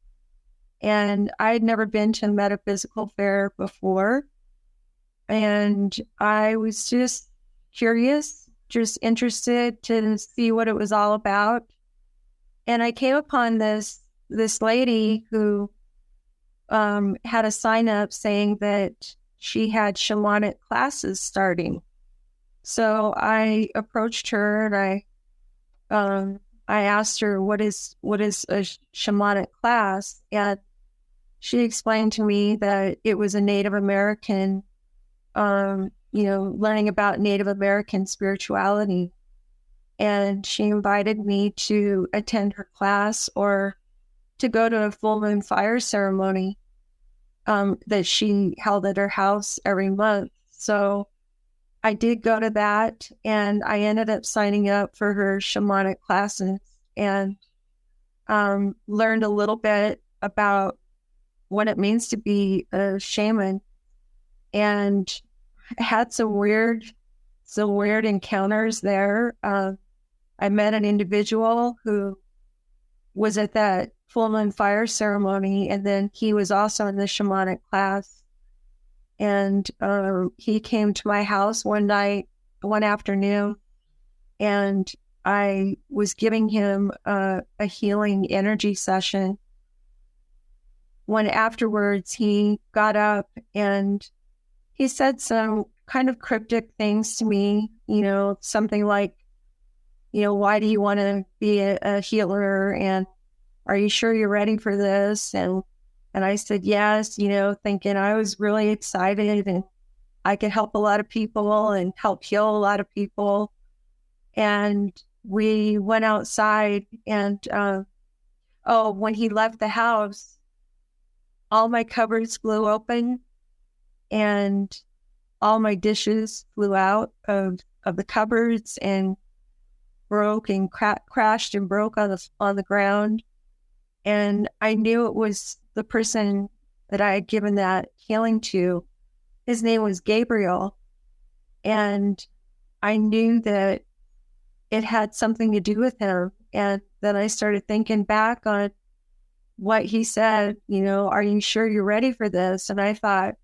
And I had never been to a metaphysical fair before. And I was just curious, just interested to see what it was all about. And I came upon this lady who had a sign up saying that she had shamanic classes starting. So I approached her and I asked her, what is a shamanic class? And she explained to me that it was a Native American, learning about Native American spirituality. And she invited me to attend her class or to go to a full moon fire ceremony that she held at her house every month. So I did go to that, and I ended up signing up for her shamanic classes and learned a little bit about what it means to be a shaman, and had some weird encounters there. I met an individual who was at that full moon fire ceremony, and then he was also in the shamanic class. And he came to my house one afternoon, and I was giving him a healing energy session. When afterwards he got up and he said some kind of cryptic things to me, something like, why do you want to be a healer? And are you sure you're ready for this? And I said, yes, thinking I was really excited and I could help a lot of people and help heal a lot of people. And we went outside and, when he left the house, all my cupboards flew open and all my dishes flew out of the cupboards and broke and crashed and broke on the ground. And I knew it was the person that I had given that healing to. His name was Gabriel. And I knew that it had something to do with him. And then I started thinking back on what he said, are you sure you're ready for this? And I thought,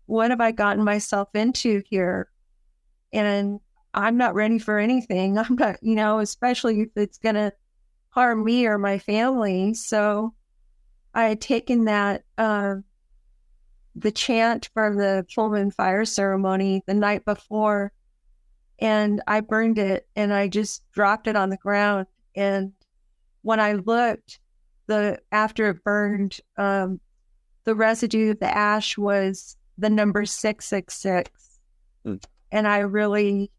what have I gotten myself into here? And I'm not ready for anything. I'm not, especially if it's going to harm me or my family. So I had taken that, the chant from the full moon fire ceremony the night before, and I burned it and I just dropped it on the ground. And when I looked, after it burned, the residue of the ash was the number 666. And I really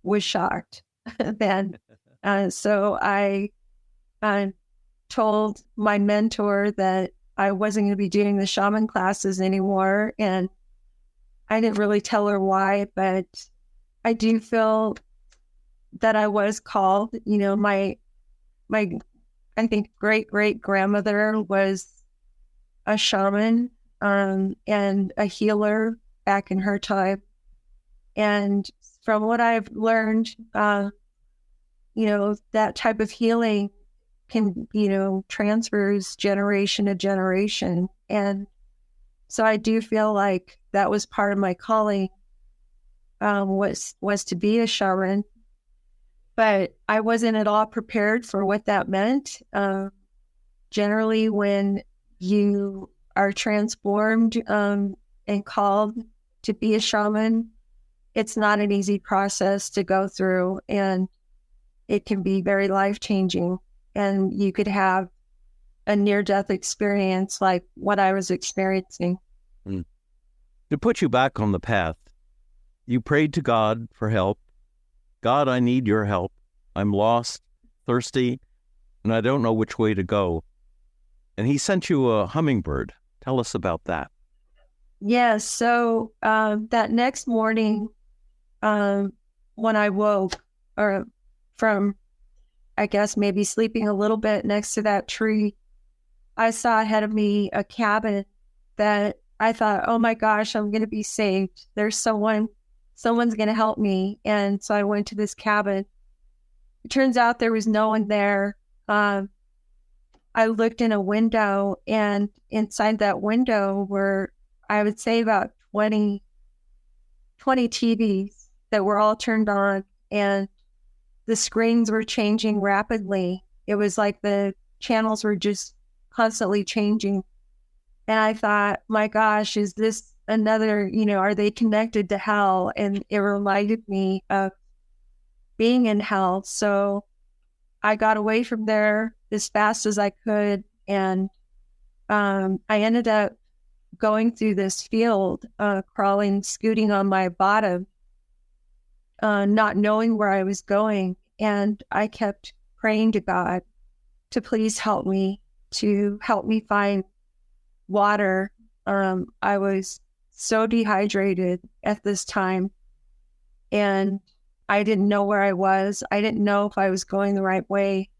was shocked then. So I told my mentor that I wasn't going to be doing the shaman classes anymore. And I didn't really tell her why, but I do feel that I was called. You know, my I think great grandmother was a shaman and a healer back in her time. And from what I've learned, you know, that type of healing can, you know, transfers generation to generation. And so I do feel like that was part of my calling, was to be a shaman. But I wasn't at all prepared for what that meant. Generally, when you are transformed and called to be a shaman, it's not an easy process to go through, and it can be very life-changing. And you could have a near-death experience like what I was experiencing. To put you back on the path, you prayed to God for help. God, I need your help. I'm lost, thirsty, and I don't know which way to go. And he sent you a hummingbird. Tell us about that. Yes. So that next morning, when I woke, or from, I guess, maybe sleeping a little bit next to that tree, I saw ahead of me a cabin that I thought, oh my gosh, I'm going to be saved. There's someone's going to help me. And so I went to this cabin. It turns out there was no one there. I looked in a window, and inside that window were, I would say, about 20 TVs that were all turned on, and the screens were changing rapidly. It was like the channels were just constantly changing. And I thought, my gosh, is this another, you know, are they connected to hell? And it reminded me of being in hell. So I got away from there as fast as I could. And I ended up going through this field, crawling, scooting on my bottom, not knowing where I was going. And I kept praying to God to please help me, to help me find water. I was so dehydrated at this time, and I didn't know where I was. I didn't know if I was going the right way.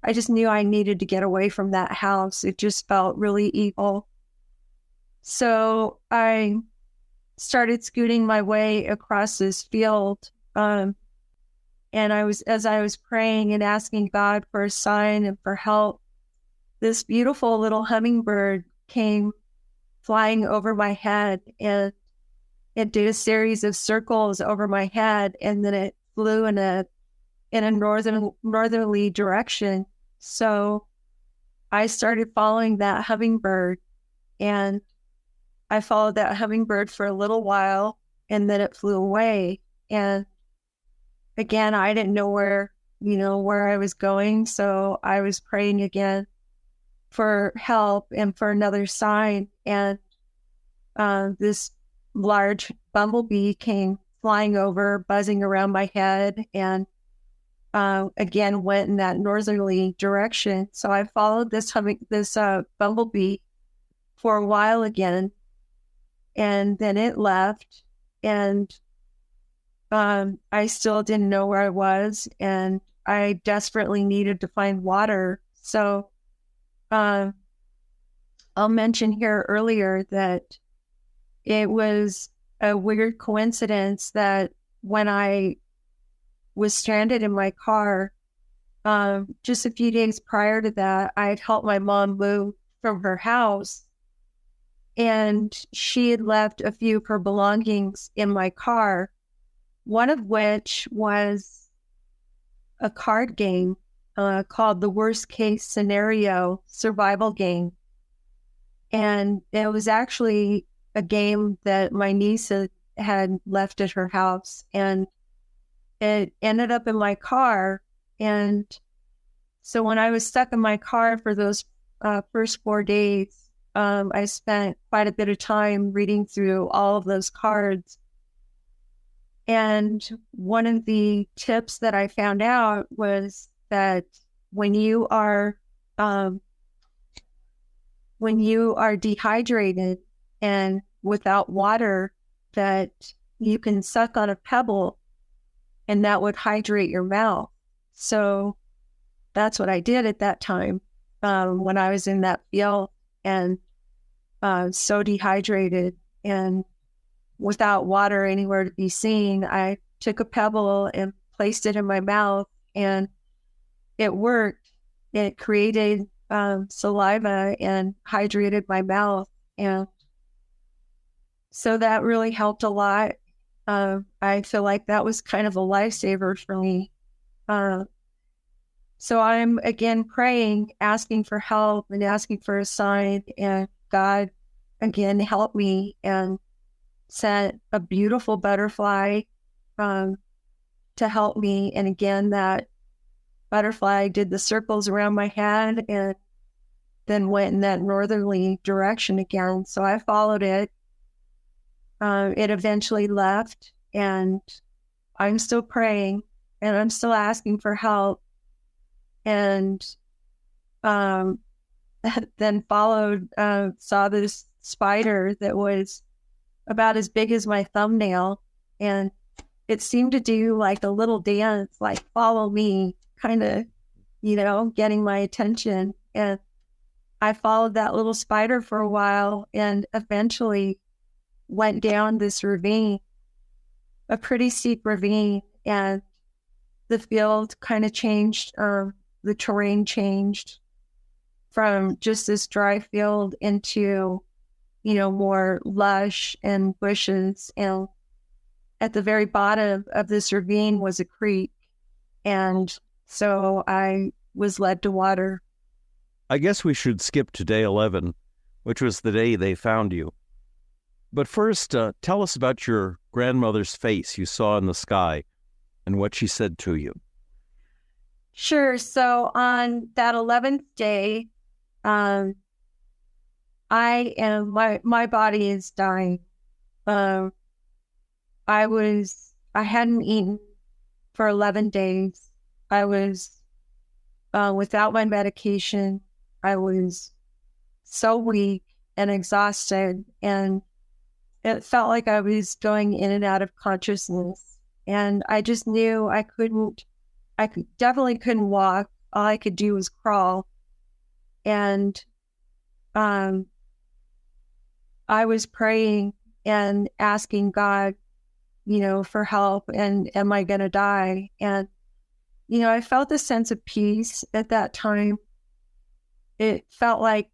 I just knew I needed to get away from that house. It just felt really evil. So I started scooting my way across this field. And as I was praying and asking God for a sign and for help, this beautiful little hummingbird came flying over my head, and it did a series of circles over my head, and then it flew in a northerly direction. So I started following that hummingbird, and I followed that hummingbird for a little while, and then it flew away. And again, I didn't know where I was going. So I was praying again for help and for another sign. And this large bumblebee came flying over, buzzing around my head, and again went in that northerly direction. So I followed this bumblebee for a while again, and then it left, and I still didn't know where I was, and I desperately needed to find water. So I'll mention here earlier that it was a weird coincidence that when I was stranded in my car, just a few days prior to that, I had helped my mom move from her house, and she had left a few of her belongings in my car, one of which was a card game called the Worst Case Scenario Survival Game. And it was actually a game that my niece had left at her house, and it ended up in my car. And so when I was stuck in my car for those first 4 days, I spent quite a bit of time reading through all of those cards. And one of the tips that I found out was that when you are dehydrated and without water, that you can suck on a pebble and that would hydrate your mouth. So that's what I did at that time when I was in that field and so dehydrated and without water anywhere to be seen. I took a pebble and placed it in my mouth, and it worked. It created saliva and hydrated my mouth. And so that really helped a lot. I feel like that was kind of a lifesaver for me. So I'm again praying, asking for help and asking for a sign, and God again helped me and sent a beautiful butterfly to help me. And again, that butterfly did the circles around my head and then went in that northerly direction again. So I followed it. It eventually left, and I'm still praying and I'm still asking for help. And then saw this spider that was about as big as my thumbnail, and it seemed to do like a little dance, like follow me, kind of, getting my attention. And I followed that little spider for a while and eventually went down this ravine, a pretty steep ravine, and the field kind of changed, the terrain changed from just this dry field into, more lush and bushes. And at the very bottom of this ravine was a creek. And so I was led to water. I guess we should skip to day 11, which was the day they found you. But first, tell us about your grandmother's face you saw in the sky and what she said to you. Sure. So on that 11th day, my body is dying. I hadn't eaten for 11 days. I was without my medication. I was so weak and exhausted, and it felt like I was going in and out of consciousness. And I just knew I definitely couldn't walk. All I could do was crawl. And I was praying and asking God, for help, and am I going to die? And, I felt a sense of peace at that time. It felt like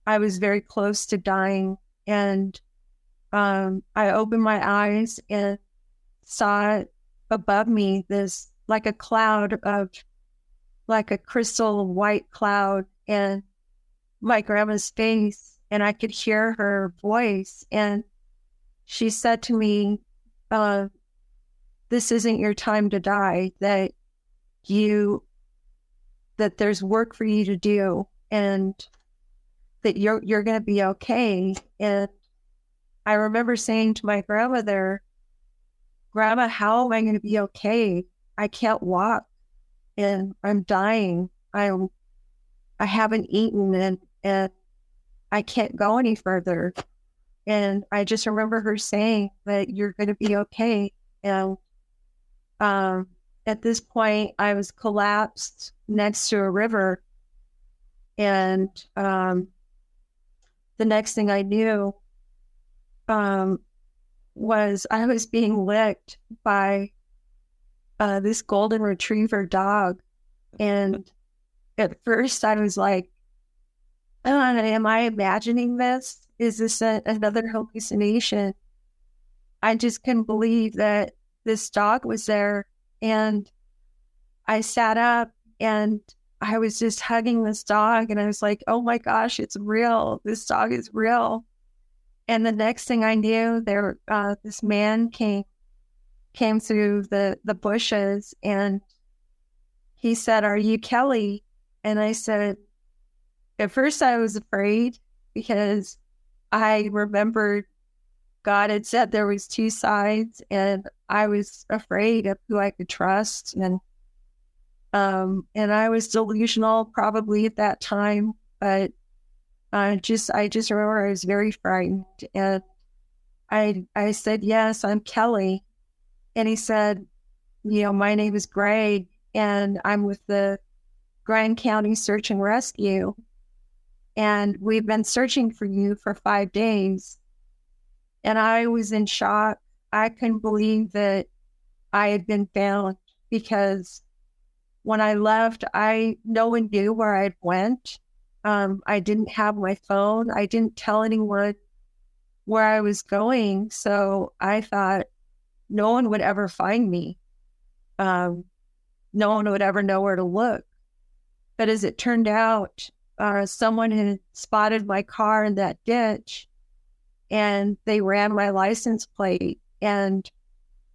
I was very close to dying. And I opened my eyes and saw above me this, like a cloud of, like a crystal white cloud, and my grandma's face, and I could hear her voice. And she said to me, this isn't your time to die, that there's work for you to do, and that you're going to be okay. And I remember saying to my grandmother, Grandma, how am I going to be okay? I can't walk and I'm dying. I haven't eaten and I can't go any further. And I just remember her saying that you're going to be okay. And at this point, I was collapsed next to a river. And the next thing I knew was I was being licked by this golden retriever dog. And at first I was like, am I imagining this? Is this another hallucination? I just couldn't believe that this dog was there. And I sat up and I was just hugging this dog, and I was like, oh my gosh, it's real. This dog is real. And the next thing I knew, this man came through the bushes, and he said, are you Kelly? And I said, at first I was afraid, because I remembered God had said there was two sides, and I was afraid of who I could trust. And I was delusional probably at that time, but I just remember I was very frightened. And I said, yes, I'm Kelly. And he said, my name is Greg, and I'm with the Grand County Search and Rescue. And we've been searching for you for 5 days. And I was in shock. I couldn't believe that I had been found, because when I left, no one knew where I went. I didn't have my phone. I didn't tell anyone where I was going. So I thought no one would ever find me. No one would ever know where to look. But as it turned out, someone had spotted my car in that ditch, and they ran my license plate. And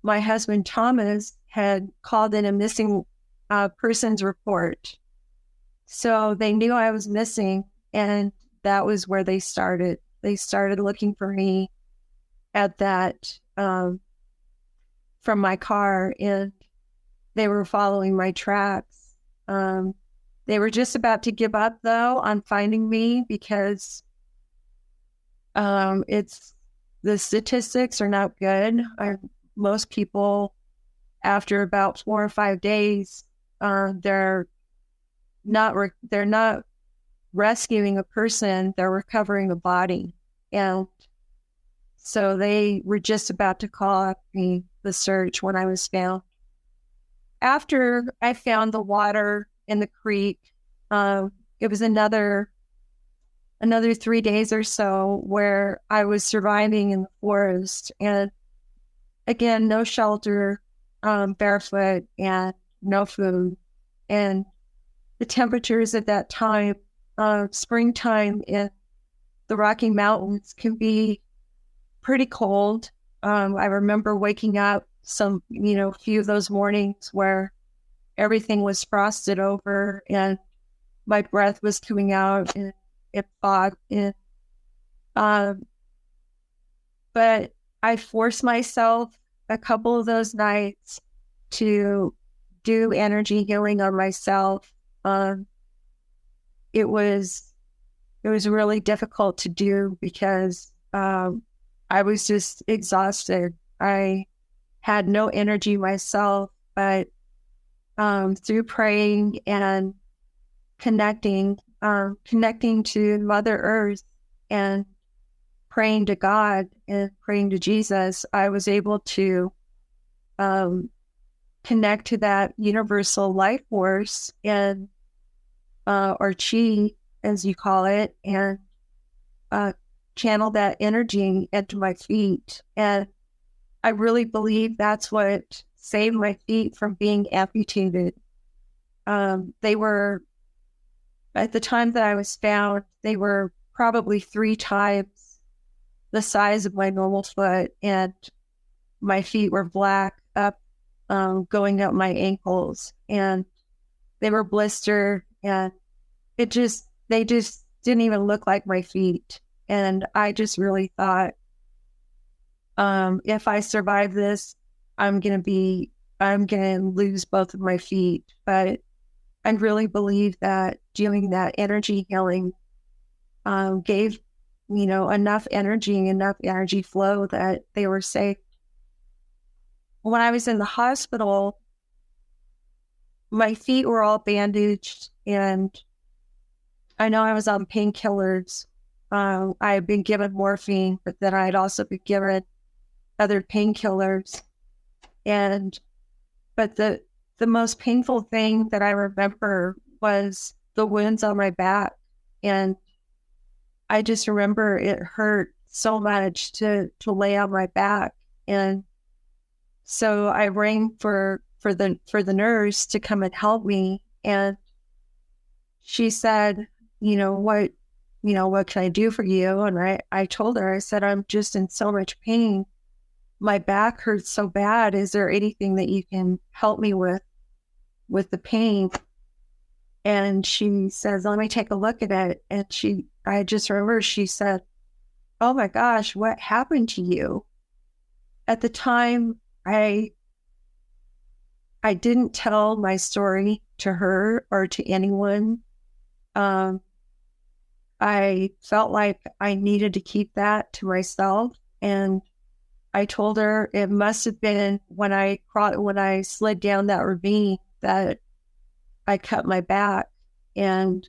my husband, Thomas, had called in a missing persons report. So they knew I was missing, and that was where they started. They started looking for me at that, from my car, and they were following my tracks. They were just about to give up, though, on finding me, because the statistics are not good. Most people, after about 4 or 5 days, they're not rescuing a person, they're recovering a body. And so they were just about to call up the search when I was found. After I found the water in the creek, it was another 3 days or so where I was surviving in the forest. And again, no shelter, barefoot, and no food. And the temperatures at that time, springtime in the Rocky Mountains, can be pretty cold. I remember waking up few of those mornings where everything was frosted over and my breath was coming out and it fogged in. But I forced myself a couple of those nights to do energy healing on myself. It was really difficult to do because I was just exhausted. I had no energy myself, but through praying and connecting to Mother Earth and praying to God and praying to Jesus, I was able to connect to that universal life force and or chi, as you call it, and channel that energy into my feet. And I really believe that's what saved my feet from being amputated. They were, at the time that I was found, they were probably 3 times the size of my normal foot, and my feet were black up, going up my ankles, and they were blistered, and they just didn't even look like my feet. And I just really thought, if I survive this, I'm going to lose both of my feet. But I really believe that doing that energy healing gave, enough energy flow that they were safe. When I was in the hospital, my feet were all bandaged, and I know I was on painkillers. I had been given morphine, but then I had also been given other painkillers. But the most painful thing that I remember was the wounds on my back. And I just remember it hurt so much to lay on my back. And so I rang for the nurse to come and help me. And she said, what can I do for you? And I told her, I said, I'm just in so much pain. My back hurts so bad. Is there anything that you can help me with the pain? And she says, let me take a look at it. And I just remember she said, oh my gosh, what happened to you? At the time, I didn't tell my story to her or to anyone. I felt like I needed to keep that to myself. And I told her it must have been when I slid down that ravine that I cut my back. And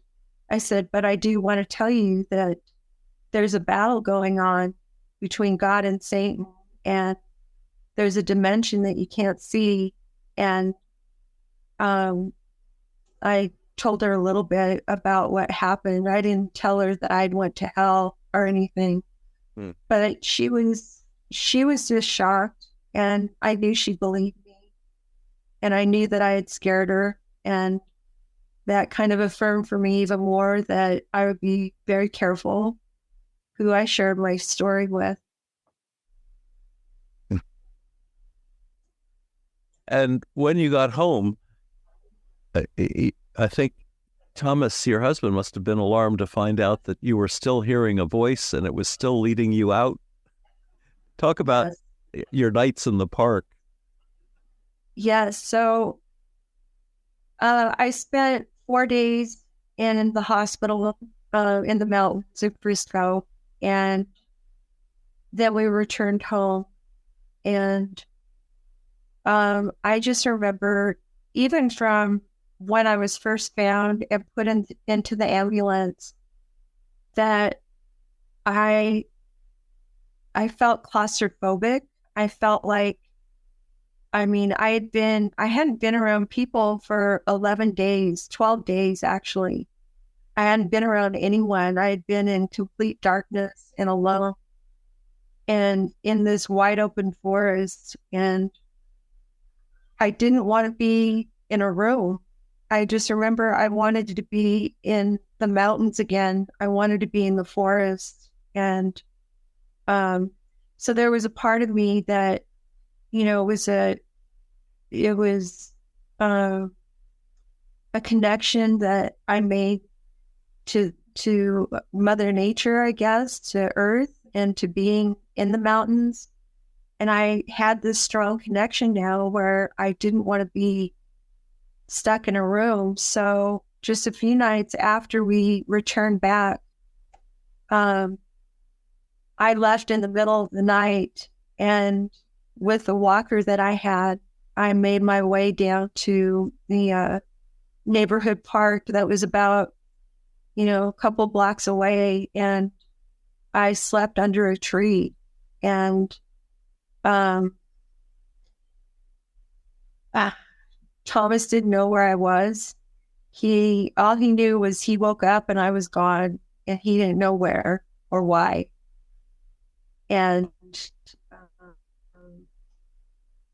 I said, but I do want to tell you that there's a battle going on between God and Satan, and there's a dimension that you can't see. And I told her a little bit about what happened. I didn't tell her that I'd went to hell or anything, but she was just shocked, and I knew she believed me, and I knew that I had scared her, and that kind of affirmed for me even more that I would be very careful who I shared my story with. And when you got home, I think Thomas, your husband, must have been alarmed to find out that you were still hearing a voice and it was still leading you out. Talk about your nights in the park. Yes. So I spent 4 days in the hospital in the mountains of Frisco, and then we returned home. And I just remember, even from when I was first found and put into the ambulance, that I felt claustrophobic. I felt like, I hadn't been around people for 11 days, 12 days, actually. I hadn't been around anyone. I had been in complete darkness and alone and in this wide open forest. And I didn't want to be in a room. I just remember I wanted to be in the mountains again. I wanted to be in the forest. And so there was a part of me that, it was a connection that I made to Mother Nature, I guess, to Earth, and to being in the mountains. And I had this strong connection now where I didn't want to be stuck in a room. So just a few nights after we returned back, I left in the middle of the night, and with the walker that I had, I made my way down to the neighborhood park that was about, a couple blocks away, and I slept under a tree. And Thomas didn't know where I was. All he knew was he woke up and I was gone, and he didn't know where or why. And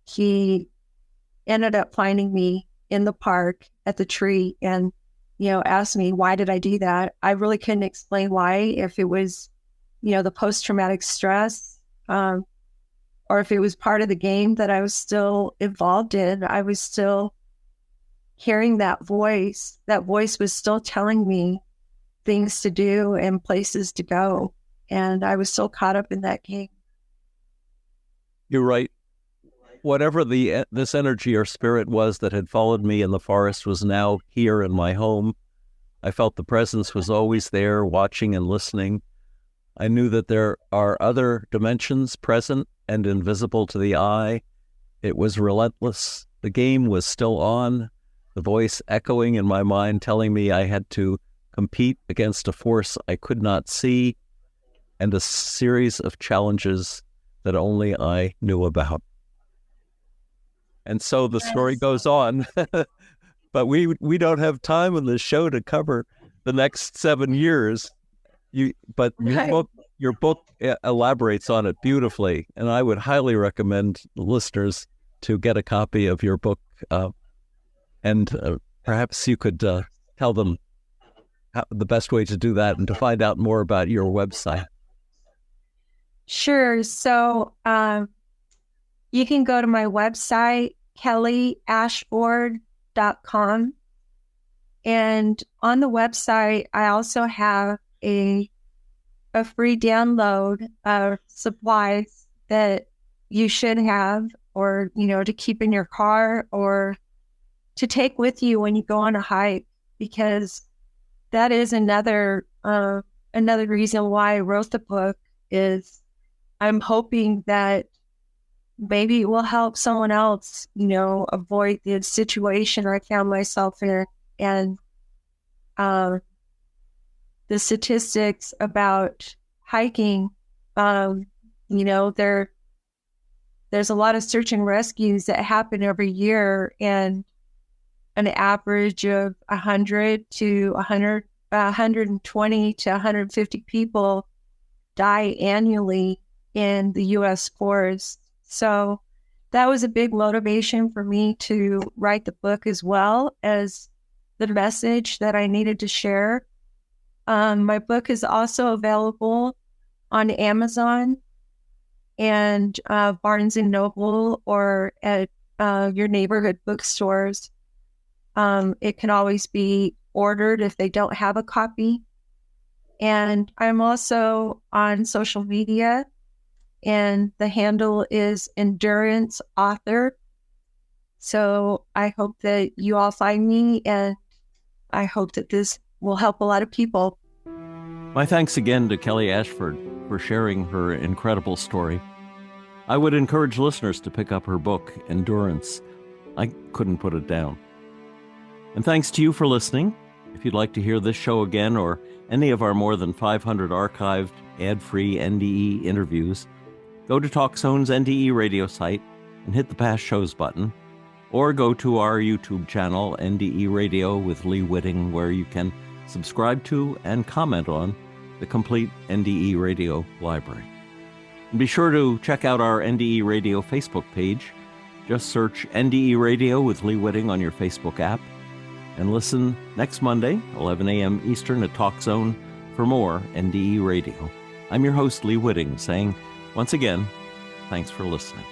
he ended up finding me in the park at the tree and, asked me, why did I do that? I really couldn't explain why, if it was, the post-traumatic stress, or if it was part of the game that I was still involved in. I was still hearing that voice. That voice was still telling me things to do and places to go. And I was so caught up in that game. You're right. Whatever this energy or spirit was that had followed me in the forest was now here in my home. I felt the presence was always there, watching and listening. I knew that there are other dimensions present and invisible to the eye. It was relentless. The game was still on, the voice echoing in my mind, telling me I had to compete against a force I could not see, and a series of challenges that only I knew about. And so the story goes on, but we don't have time in this show to cover the next 7 years. Your book elaborates on it beautifully, and I would highly recommend the listeners to get a copy of your book, and perhaps you could tell them the best way to do that and to find out more about your website. Sure. So you can go to my website, kellyashford.com. And on the website, I also have a free download of supplies that you should have or, to keep in your car or to take with you when you go on a hike, because that is another reason why I wrote the book. Is I'm hoping that maybe it will help someone else, avoid the situation I found myself in. And the statistics about hiking, there's a lot of search and rescues that happen every year, and an average of 120 to 150 people die annually in the U.S. forests. So that was a big motivation for me to write the book, as well as the message that I needed to share. My book is also available on Amazon and Barnes & Noble, or at your neighborhood bookstores. It can always be ordered if they don't have a copy. And I'm also on social media, and the handle is Endurance Author. So I hope that you all find me, and I hope that this will help a lot of people. My thanks again to Kelly Ashford for sharing her incredible story. I would encourage listeners to pick up her book, Endurance. I couldn't put it down. And thanks to you for listening. If you'd like to hear this show again, or any of our more than 500 archived, ad-free NDE interviews, go to TalkZone's NDE Radio site and hit the Past Shows button, or go to our YouTube channel, NDE Radio with Lee Witting, where you can subscribe to and comment on the complete NDE Radio library. And be sure to check out our NDE Radio Facebook page. Just search NDE Radio with Lee Witting on your Facebook app, and listen next Monday, 11 a.m. Eastern at TalkZone for more NDE Radio. I'm your host, Lee Witting, saying, once again, thanks for listening.